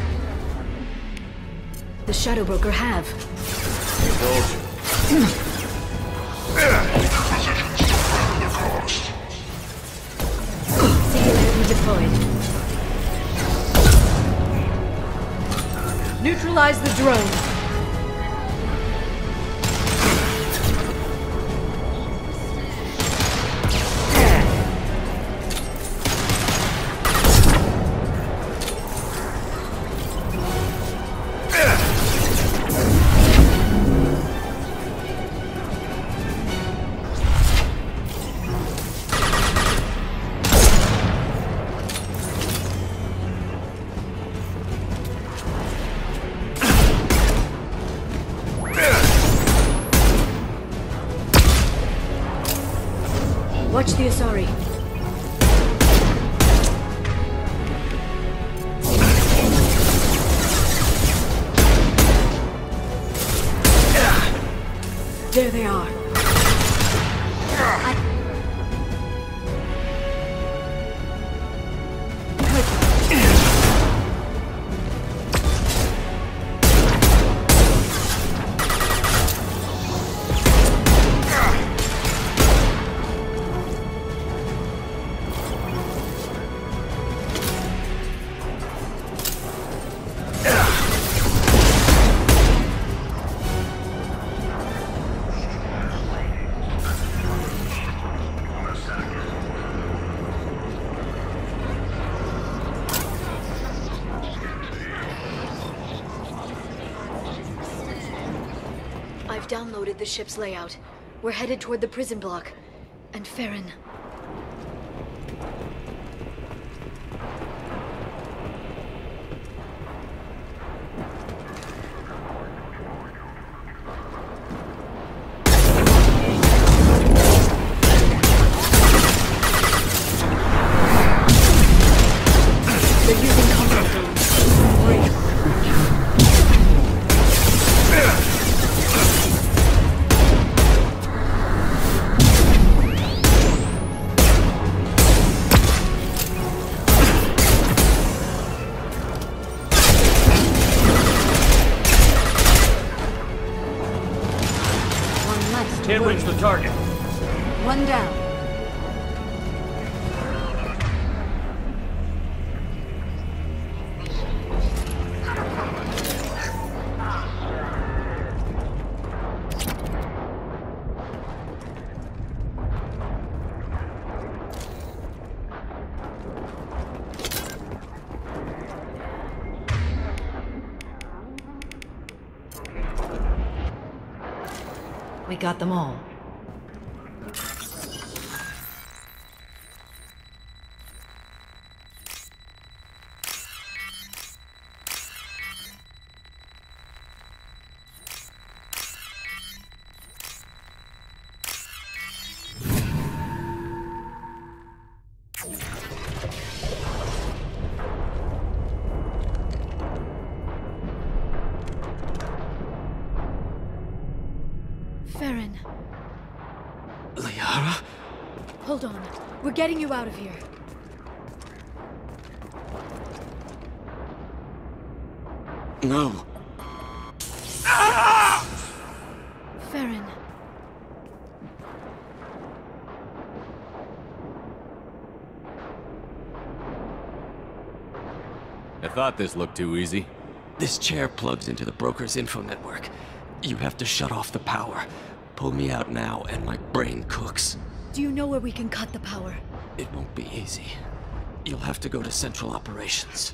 the Shadow Broker have? I told you. See you later, deployed. Neutralize the drone. Watch the Asari. There they are. I've downloaded the ship's layout. We're headed toward the prison block. And Farron. They're using combat zones. Great. Can't reach the target. One down. We got them all. Farron. Liara? Hold on. We're getting you out of here. No. Farron. I thought this looked too easy. This chair plugs into the broker's info network. You have to shut off the power. Pull me out now, and my brain cooks. Do you know where we can cut the power? It won't be easy. You'll have to go to Central Operations.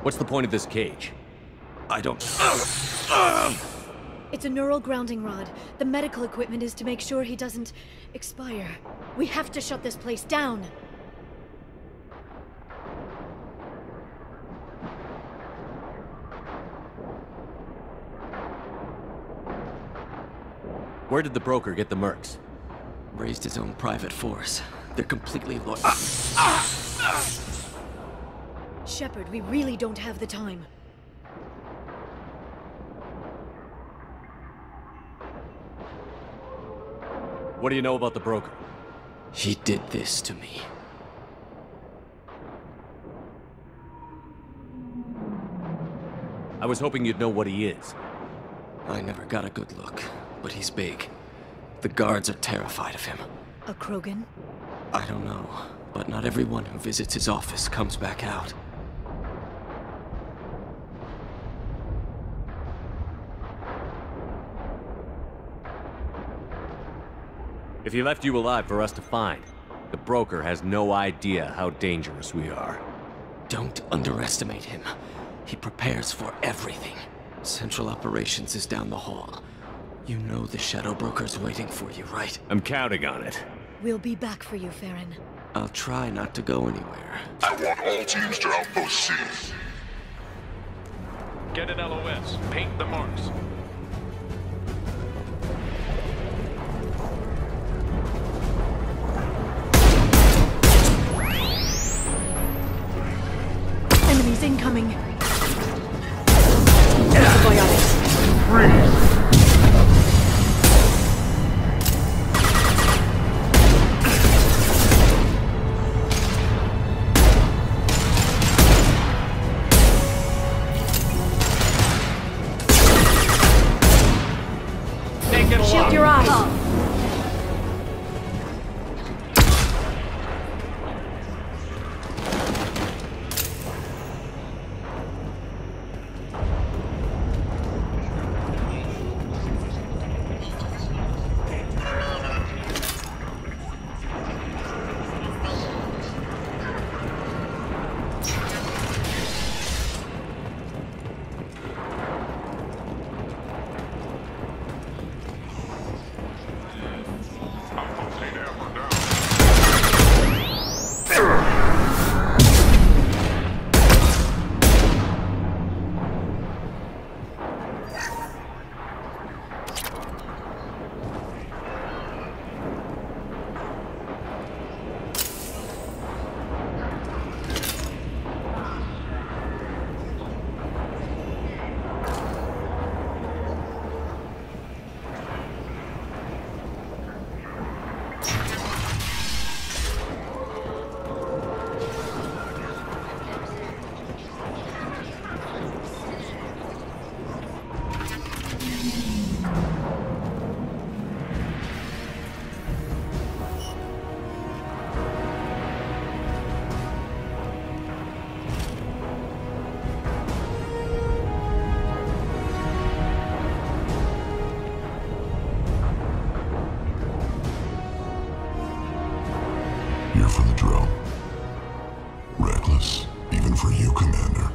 What's the point of this cage? I don't... It's a neural grounding rod. The medical equipment is to make sure he doesn't expire. We have to shut this place down. Where did the broker get the mercs? Raised his own private force. They're completely loyal. Shepard, we really don't have the time. What do you know about the broker? He did this to me. I was hoping you'd know what he is. I never got a good look, but he's big. The guards are terrified of him. A Krogan? I don't know, but not everyone who visits his office comes back out. If he left you alive for us to find, the broker has no idea how dangerous we are. Don't underestimate him. He prepares for everything. Central Operations is down the hall. You know the Shadow Broker's waiting for you, right? I'm counting on it. We'll be back for you, Farron. I'll try not to go anywhere. I want all teams to Outpost C. Get an LOS. Paint the marks. Enemies incoming. Antibiotics. Freeze. Shield your eyes. Here for the drill. Reckless, even for you, Commander.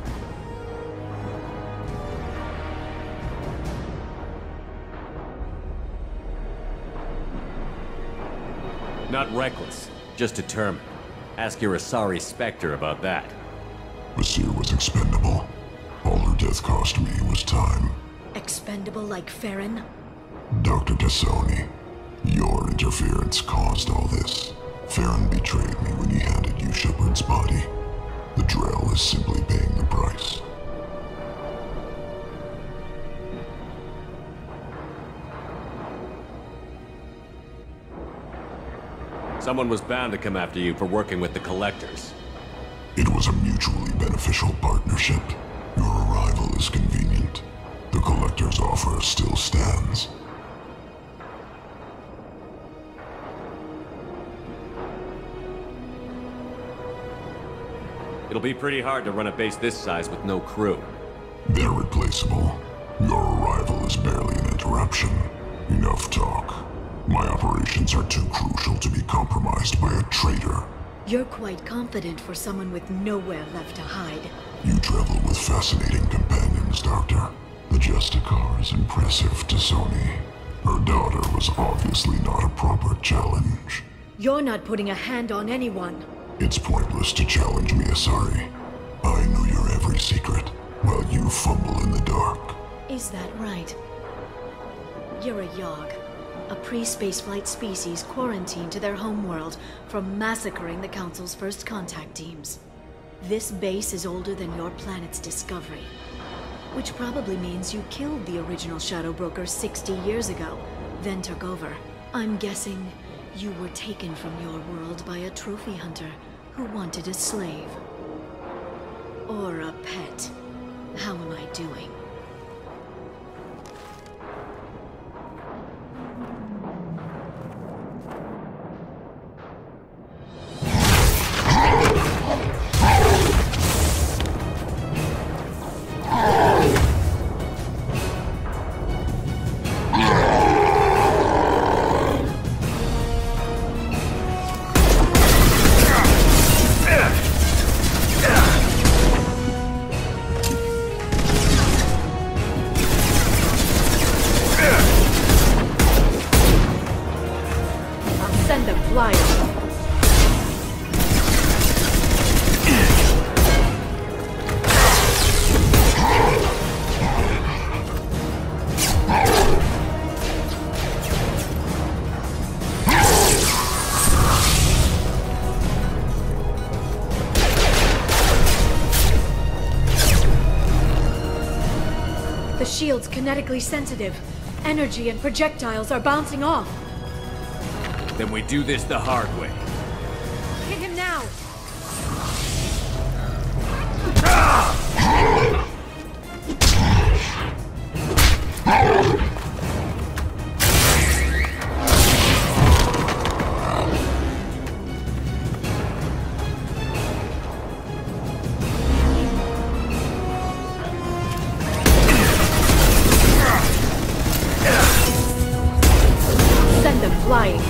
Not reckless, just determined. Ask your Asari Spectre about that. Monsieur was expendable. All her death cost me was time. Expendable like Farron? Dr. Tassoni, your interference caused all this. Farron betrayed me when he handed you Shepard's body. The Drell is simply paying the price. Someone was bound to come after you for working with the Collectors. It was a mutually beneficial partnership. Your arrival is convenient. The Collector's offer still stands. It'll be pretty hard to run a base this size with no crew. They're replaceable. Your arrival is barely an interruption. Enough talk. My operations are too crucial to be compromised by a traitor. You're quite confident for someone with nowhere left to hide. You travel with fascinating companions, Doctor. The Justicar is impressive to Sony. Her daughter was obviously not a proper challenge. You're not putting a hand on anyone. It's pointless to challenge me, Asari. I know your every secret, while you fumble in the dark. Is that right? You're a Yogg, a pre-spaceflight species quarantined to their homeworld from massacring the Council's first contact teams. This base is older than your planet's discovery, which probably means you killed the original Shadow Broker 60 years ago, then took over. I'm guessing you were taken from your world by a trophy hunter who wanted a slave. Or a pet. How am I doing? The shield's kinetically sensitive. Energy and projectiles are bouncing off. Then we do this the hard way. Hit him now! Send them flying.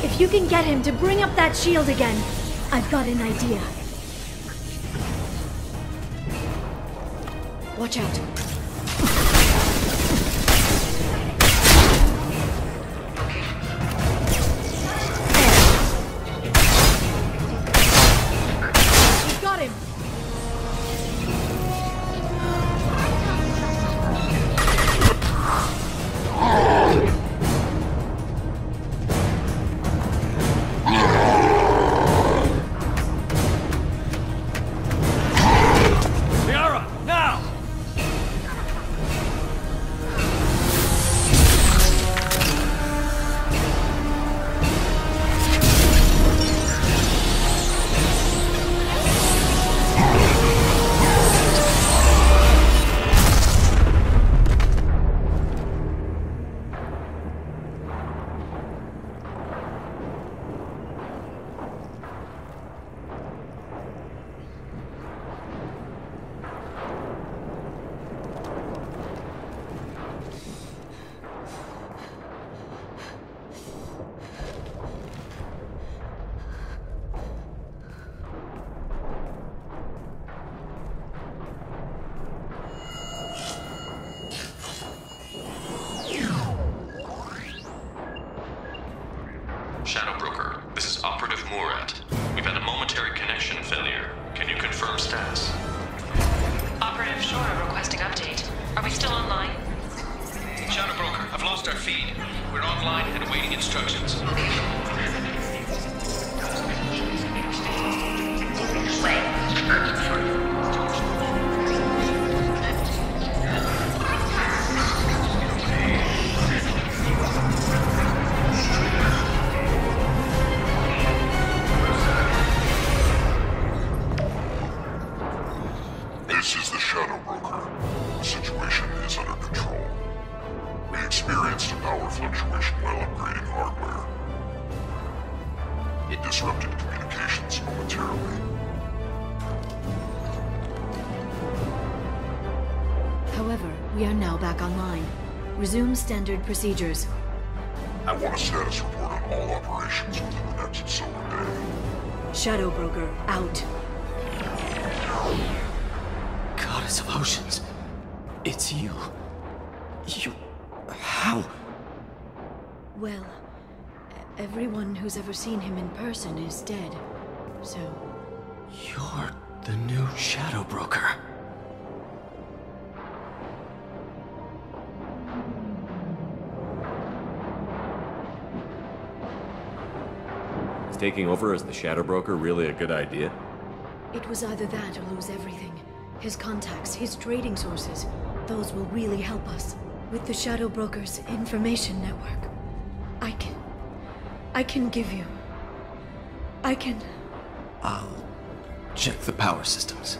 If you can get him to bring up that shield again, I've got an idea. Watch out. We've got him. Liara, now! Shadow Broker, this is Operative Murat. We've had a momentary connection failure. Can you confirm status? Operative Shora requesting update. Are we still online? Shadow Broker, I've lost our feed. We're online and awaiting instructions. This is the Shadow Broker. The situation is under control. We experienced a power fluctuation while upgrading hardware. It disrupted communications momentarily. However, we are now back online. Resume standard procedures. I want a status report on all operations within the next solar day. Shadow Broker, out. Goddess of Oceans. It's you. You... How? Well, everyone who's ever seen him in person is dead, so... You're the new Shadow Broker. Is taking over as the Shadow Broker really a good idea? It was either that or lose everything. His contacts, his trading sources, those will really help us. With the Shadow Broker's information network, I can give you... I'll check the power systems.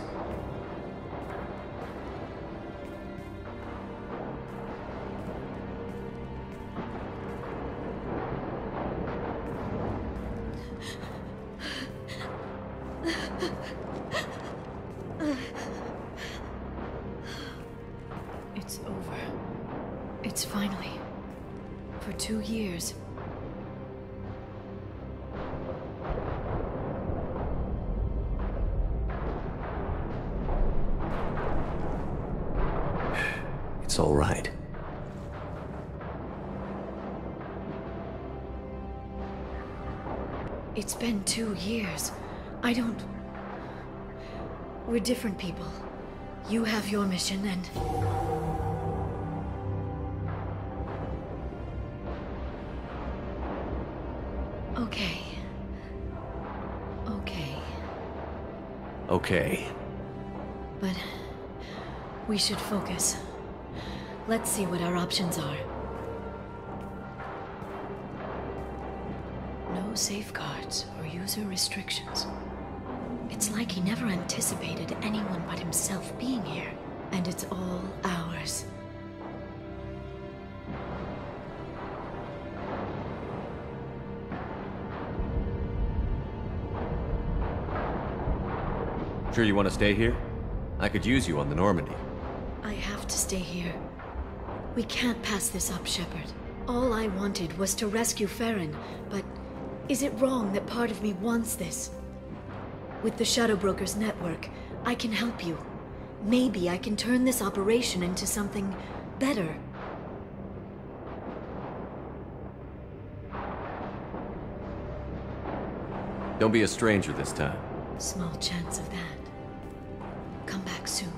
It's over. It's finally. For 2 years. It's all right. It's been 2 years. I don't... We're different people. You have your mission and... Okay. Okay. But... we should focus. Let's see what our options are. No safeguards or user restrictions. It's like he never anticipated anyone but himself being here. And it's all ours. Sure you want to stay here? I could use you on the Normandy. I have to stay here. We can't pass this up, Shepard. All I wanted was to rescue Farron, but is it wrong that part of me wants this? With the Shadow Broker's network, I can help you. Maybe I can turn this operation into something better. Don't be a stranger this time. Small chance of that. Come back soon.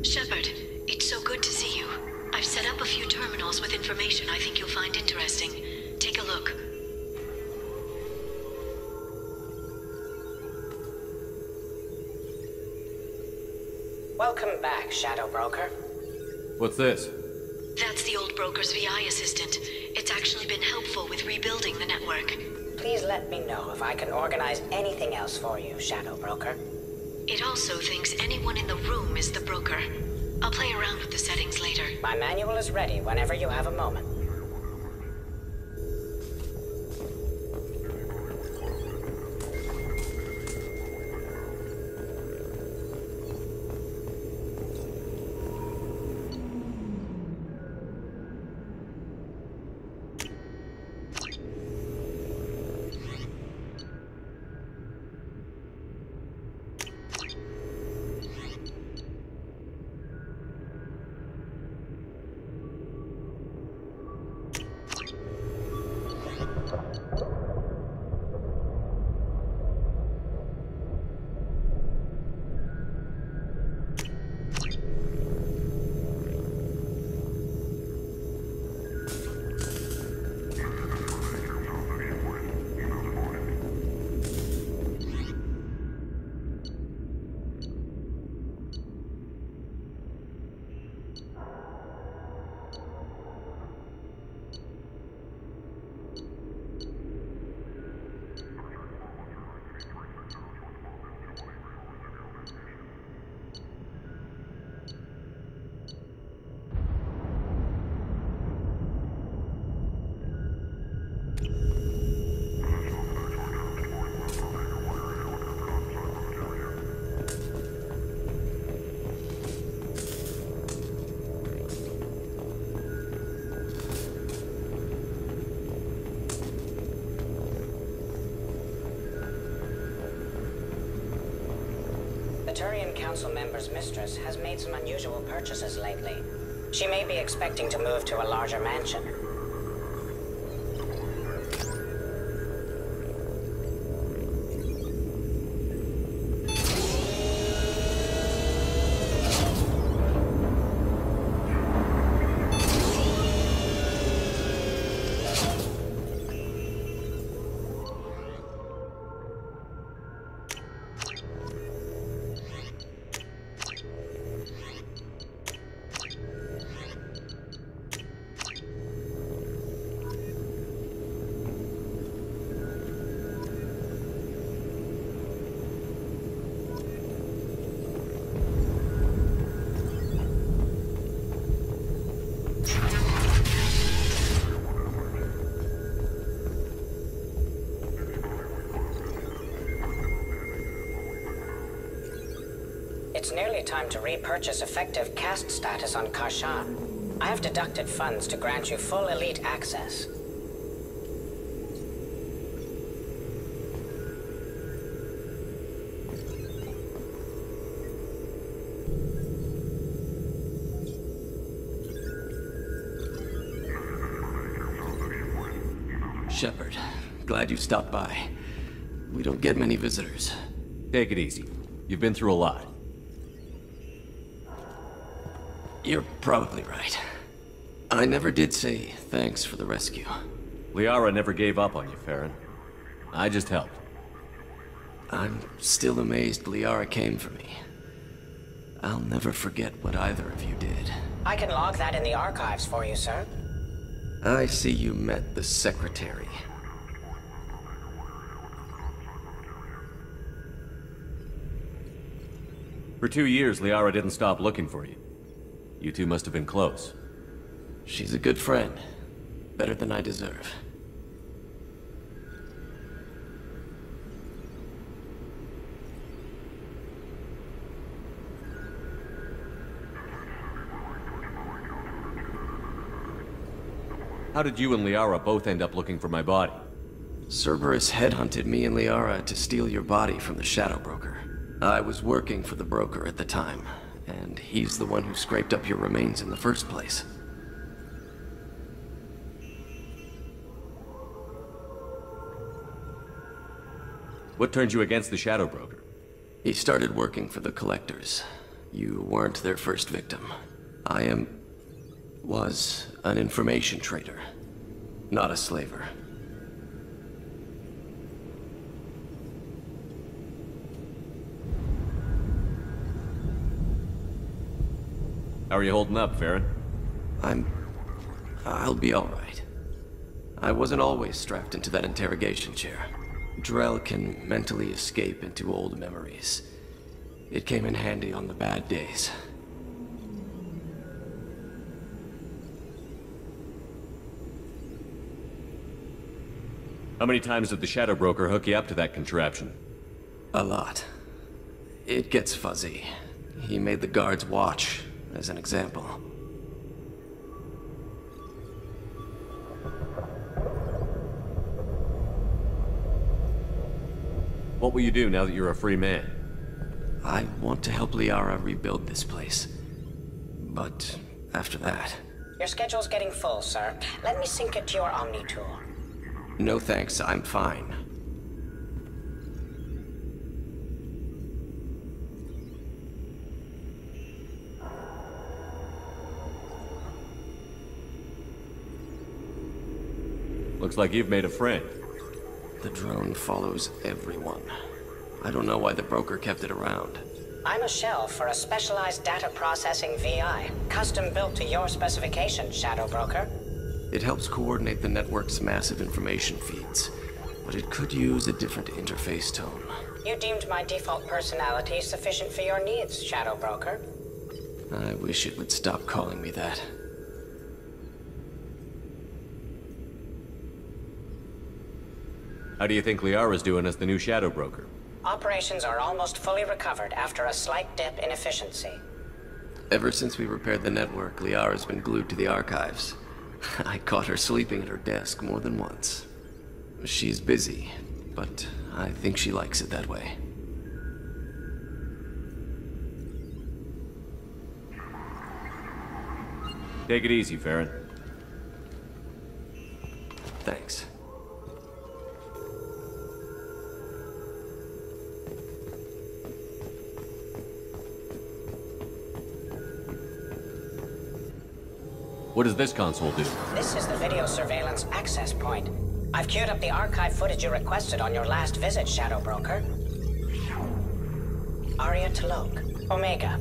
Shepard, it's so good to see you. I've set up a few terminals with information I think you'll find interesting. Take a look. Welcome back, Shadow Broker. What's this? That's the old broker's VI assistant. It's actually been helpful with rebuilding the network. Please let me know if I can organize anything else for you, Shadow Broker. It also thinks anyone in the room is the broker. I'll play around with the settings later. My manual is ready whenever you have a moment. The Turian Council member's mistress has made some unusual purchases lately. She may be expecting to move to a larger mansion. It's nearly time to repurchase effective caste status on Kashan. I have deducted funds to grant you full elite access. Shepard, glad you stopped by. We don't get many visitors. Take it easy. You've been through a lot. You're probably right. I never did say thanks for the rescue. Liara never gave up on you, Farron. I just helped. I'm still amazed Liara came for me. I'll never forget what either of you did. I can log that in the archives for you, sir. I see you met the Secretary. For 2 years, Liara didn't stop looking for you. You two must have been close. She's a good friend. Better than I deserve. How did you and Liara both end up looking for my body? Cerberus headhunted me and Liara to steal your body from the Shadow Broker. I was working for the broker at the time, and he's the one who scraped up your remains in the first place. What turned you against the Shadow Broker? He started working for the Collectors. You weren't their first victim. I was an information trader, not a slaver. How are you holding up, Farron? I'll be alright. I wasn't always strapped into that interrogation chair. Drell can mentally escape into old memories. It came in handy on the bad days. How many times did the Shadow Broker hook you up to that contraption? A lot. It gets fuzzy. He made the guards watch, as an example. What will you do now that you're a free man? I want to help Liara rebuild this place. But after that... Your schedule's getting full, sir. Let me sync it to your Omni tool. No thanks, I'm fine. Looks like you've made a friend. The drone follows everyone. I don't know why the broker kept it around. I'm a shell for a specialized data processing VI, custom built to your specifications, Shadow Broker. It helps coordinate the network's massive information feeds, but it could use a different interface tone. You deemed my default personality sufficient for your needs, Shadow Broker. I wish it would stop calling me that. How do you think Liara's doing as the new Shadow Broker? Operations are almost fully recovered after a slight dip in efficiency. Ever since we repaired the network, Liara's been glued to the archives. I caught her sleeping at her desk more than once. She's busy, but I think she likes it that way. Take it easy, Farron. Thanks. What does this console do? This is the video surveillance access point. I've queued up the archive footage you requested on your last visit, Shadow Broker. Aria Talok, Omega.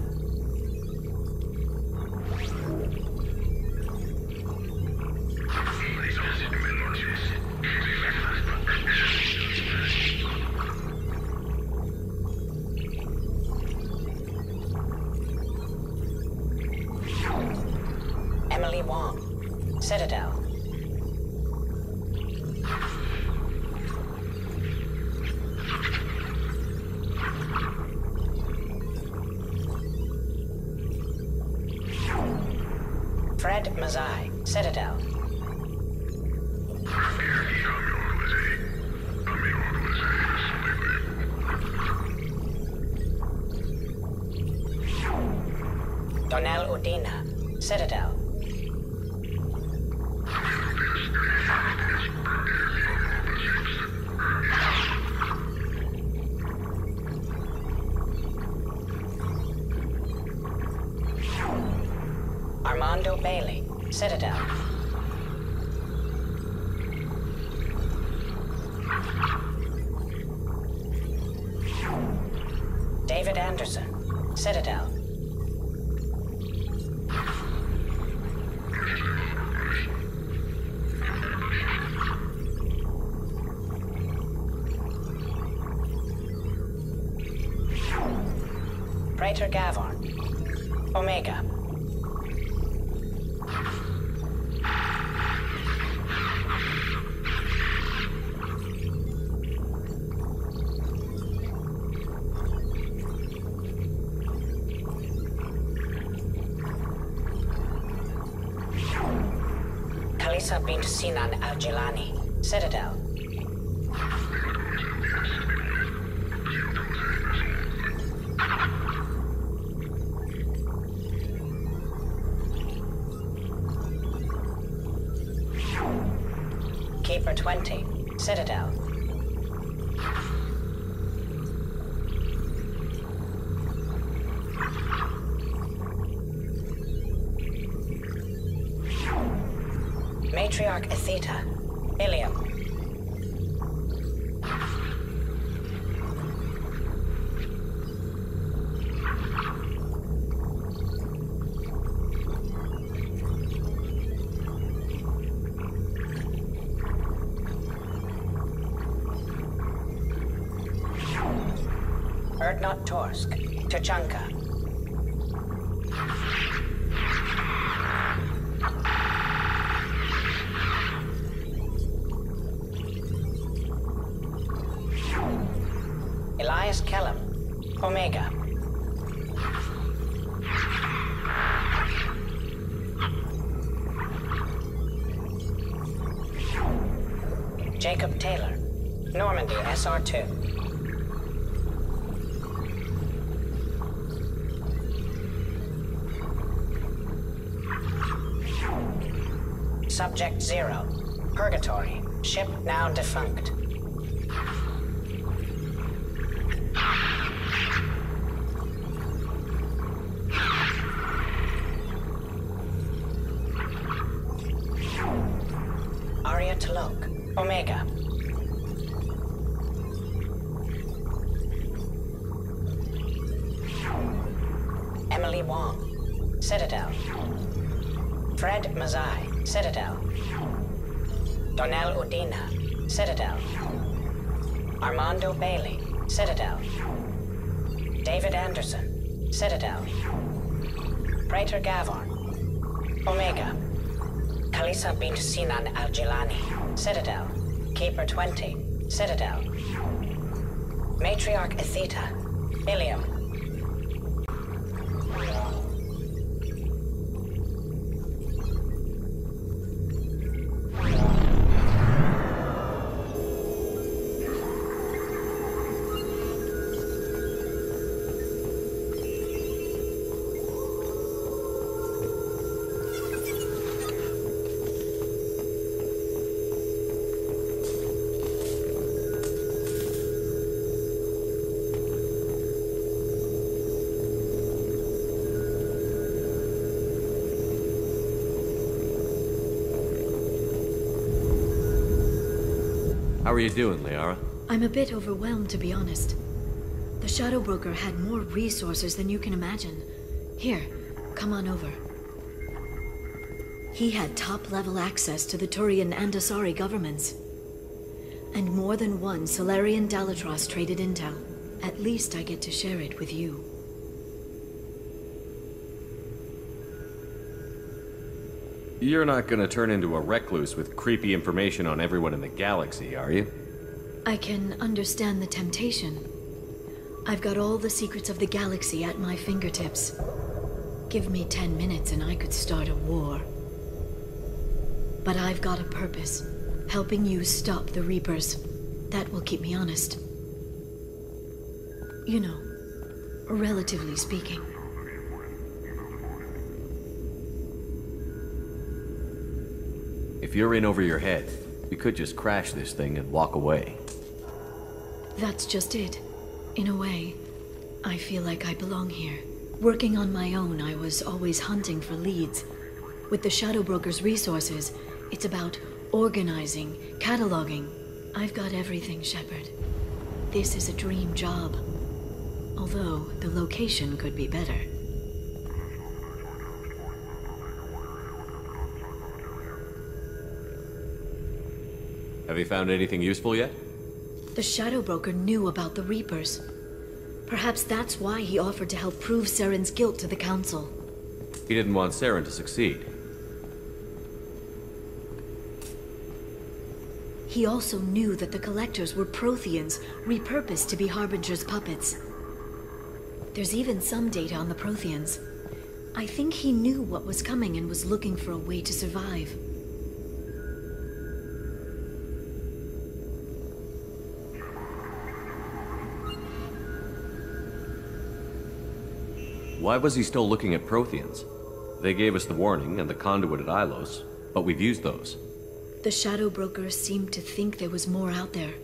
Emily Wong, Citadel. Fred Mazai, Citadel. Donnell Udina, Citadel. Armando Bailey, Citadel. David Anderson, Citadel. Praetor Gavorn, Omega. Kalisa bint Sinan Al-Jilani, Citadel. Keeper 20, Citadel. Matriarch Atheta, Ilium. Erdnot Torsk, Tuchanka. Elias Kellam, Omega. Jacob Taylor, Normandy SR2. Subject 0, Purgatory, ship now defunct. Arya Talok, Omega. Emily Wong, Citadel. Fred Mazai, Citadel. Donnell Udina, Citadel. Armando Bailey, Citadel. David Anderson, Citadel. Praetor Gavorn, Omega. Kalisa bint Sinan Al-Jilani, Citadel. Keeper 20, Citadel. Matriarch Etheta, Ilium. How are you doing, Liara? I'm a bit overwhelmed, to be honest. The Shadow Broker had more resources than you can imagine. Here, come on over. He had top-level access to the Turian and Asari governments. And more than one Solarian Dalatros traded intel. At least I get to share it with you. You're not gonna turn into a recluse with creepy information on everyone in the galaxy, are you? I can understand the temptation. I've got all the secrets of the galaxy at my fingertips. Give me 10 minutes and I could start a war. But I've got a purpose. Helping you stop the Reapers. That will keep me honest. You know, relatively speaking. If you're in over your head, we could just crash this thing and walk away. That's just it. In a way, I feel like I belong here. Working on my own, I was always hunting for leads. With the Shadow Broker's resources, it's about organizing, cataloging. I've got everything, Shepard. This is a dream job. Although, the location could be better. Have you found anything useful yet? The Shadow Broker knew about the Reapers. Perhaps that's why he offered to help prove Saren's guilt to the Council. He didn't want Saren to succeed. He also knew that the Collectors were Protheans, repurposed to be Harbinger's puppets. There's even some data on the Protheans. I think he knew what was coming and was looking for a way to survive. Why was he still looking at Protheans? They gave us the warning and the conduit at Ilos, but we've used those. The Shadow Broker seemed to think there was more out there.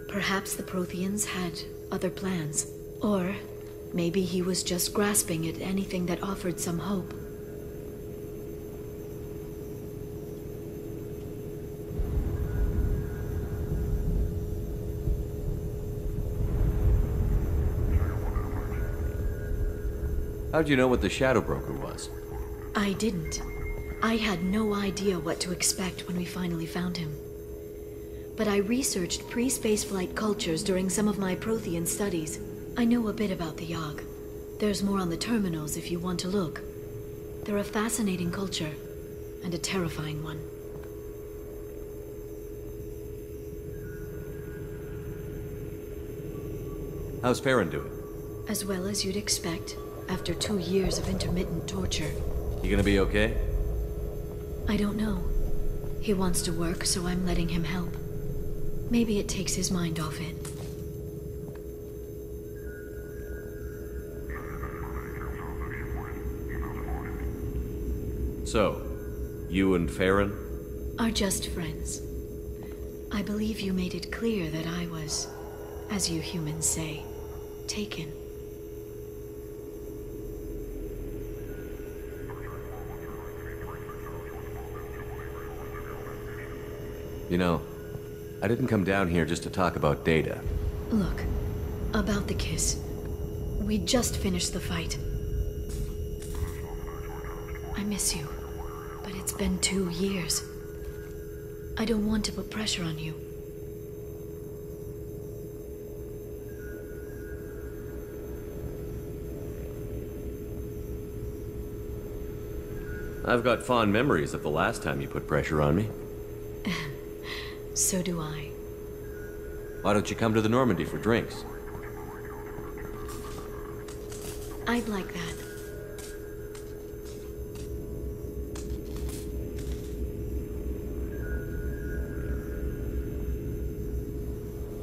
Perhaps the Protheans had other plans. Or maybe he was just grasping at anything that offered some hope. How'd you know what the Shadow Broker was? I didn't. I had no idea what to expect when we finally found him. But I researched pre-spaceflight cultures during some of my Prothean studies. I know a bit about the Yog. There's more on the terminals if you want to look. They're a fascinating culture, and a terrifying one. How's Farron doing? As well as you'd expect, after 2 years of intermittent torture. You gonna be okay? I don't know. He wants to work, so I'm letting him help. Maybe it takes his mind off it. So, you and Farron? Are just friends. I believe you made it clear that I was, as you humans say, taken. You know, I didn't come down here just to talk about Data. Look, about the kiss. We just finished the fight. I miss you, but it's been 2 years. I don't want to put pressure on you. I've got fond memories of the last time you put pressure on me. So do I. Why don't you come to the Normandy for drinks? I'd like that.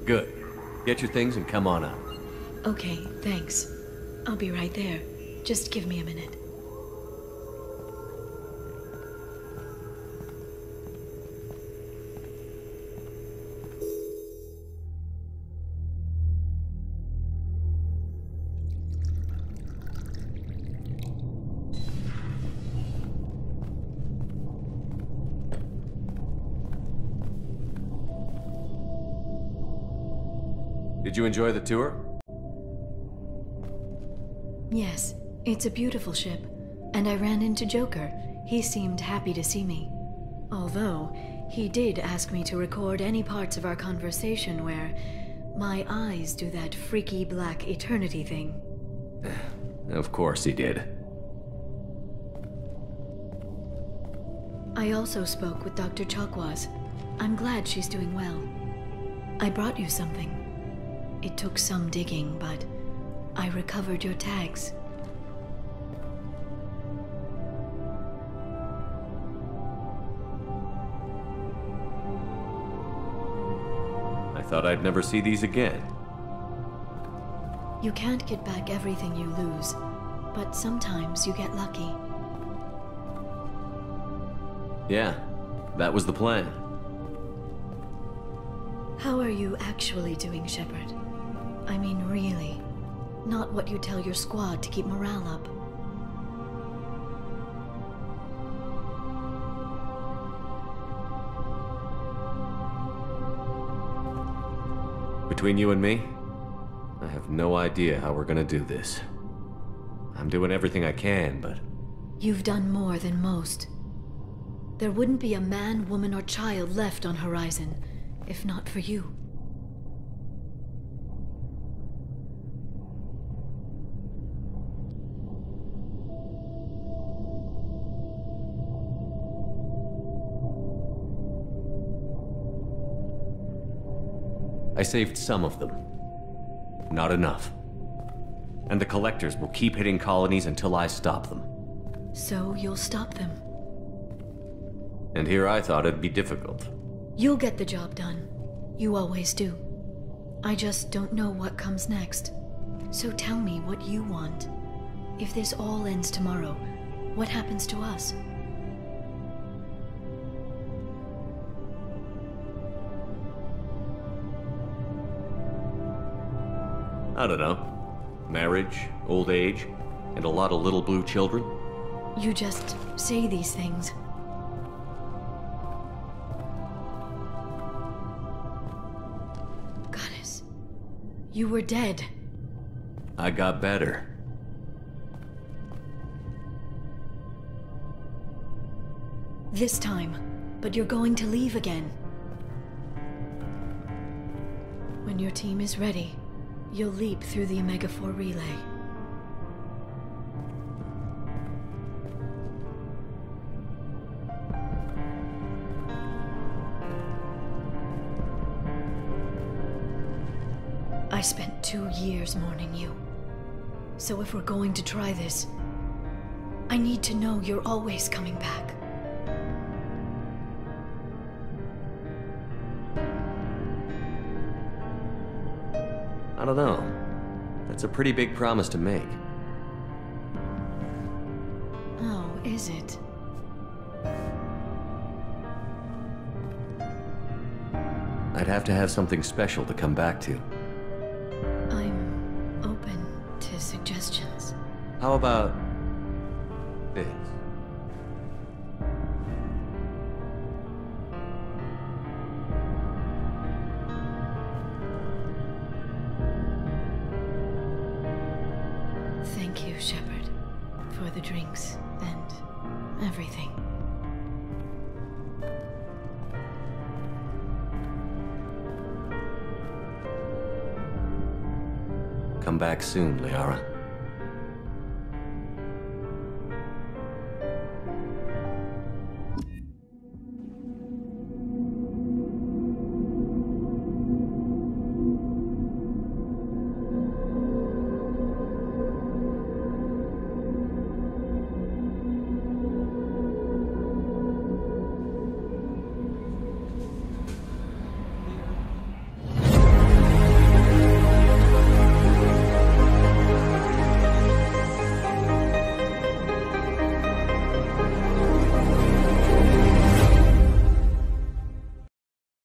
Good. Get your things and come on up. Okay, thanks. I'll be right there. Just give me a minute. Did you enjoy the tour? Yes, it's a beautiful ship. And I ran into Joker. He seemed happy to see me. Although, he did ask me to record any parts of our conversation where my eyes do that freaky black eternity thing. Of course he did. I also spoke with Dr. Chakwas. I'm glad she's doing well. I brought you something. It took some digging, but I recovered your tags. I thought I'd never see these again. You can't get back everything you lose, but sometimes you get lucky. Yeah, that was the plan. How are you actually doing, Shepard? I mean, really. Not what you tell your squad to keep morale up. Between you and me, I have no idea how we're gonna do this. I'm doing everything I can, but... You've done more than most. There wouldn't be a man, woman, or child left on Horizon, if not for you. I saved some of them. Not enough. And the collectors will keep hitting colonies until I stop them. So you'll stop them. And here I thought it'd be difficult. You'll get the job done. You always do. I just don't know what comes next. So tell me what you want. If this all ends tomorrow, what happens to us? I don't know. Marriage, old age, and a lot of little blue children. You just say these things. Goddess, you were dead. I got better. This time, but you're going to leave again. When your team is ready, you'll leap through the Omega-4 relay. I spent 2 years mourning you. So if we're going to try this, I need to know you're always coming back. I don't know. That's a pretty big promise to make. Oh, is it? I'd have to have something special to come back to. I'm open to suggestions. How about this? Thank you, Shepard, for the drinks and everything. Come back soon, Liara.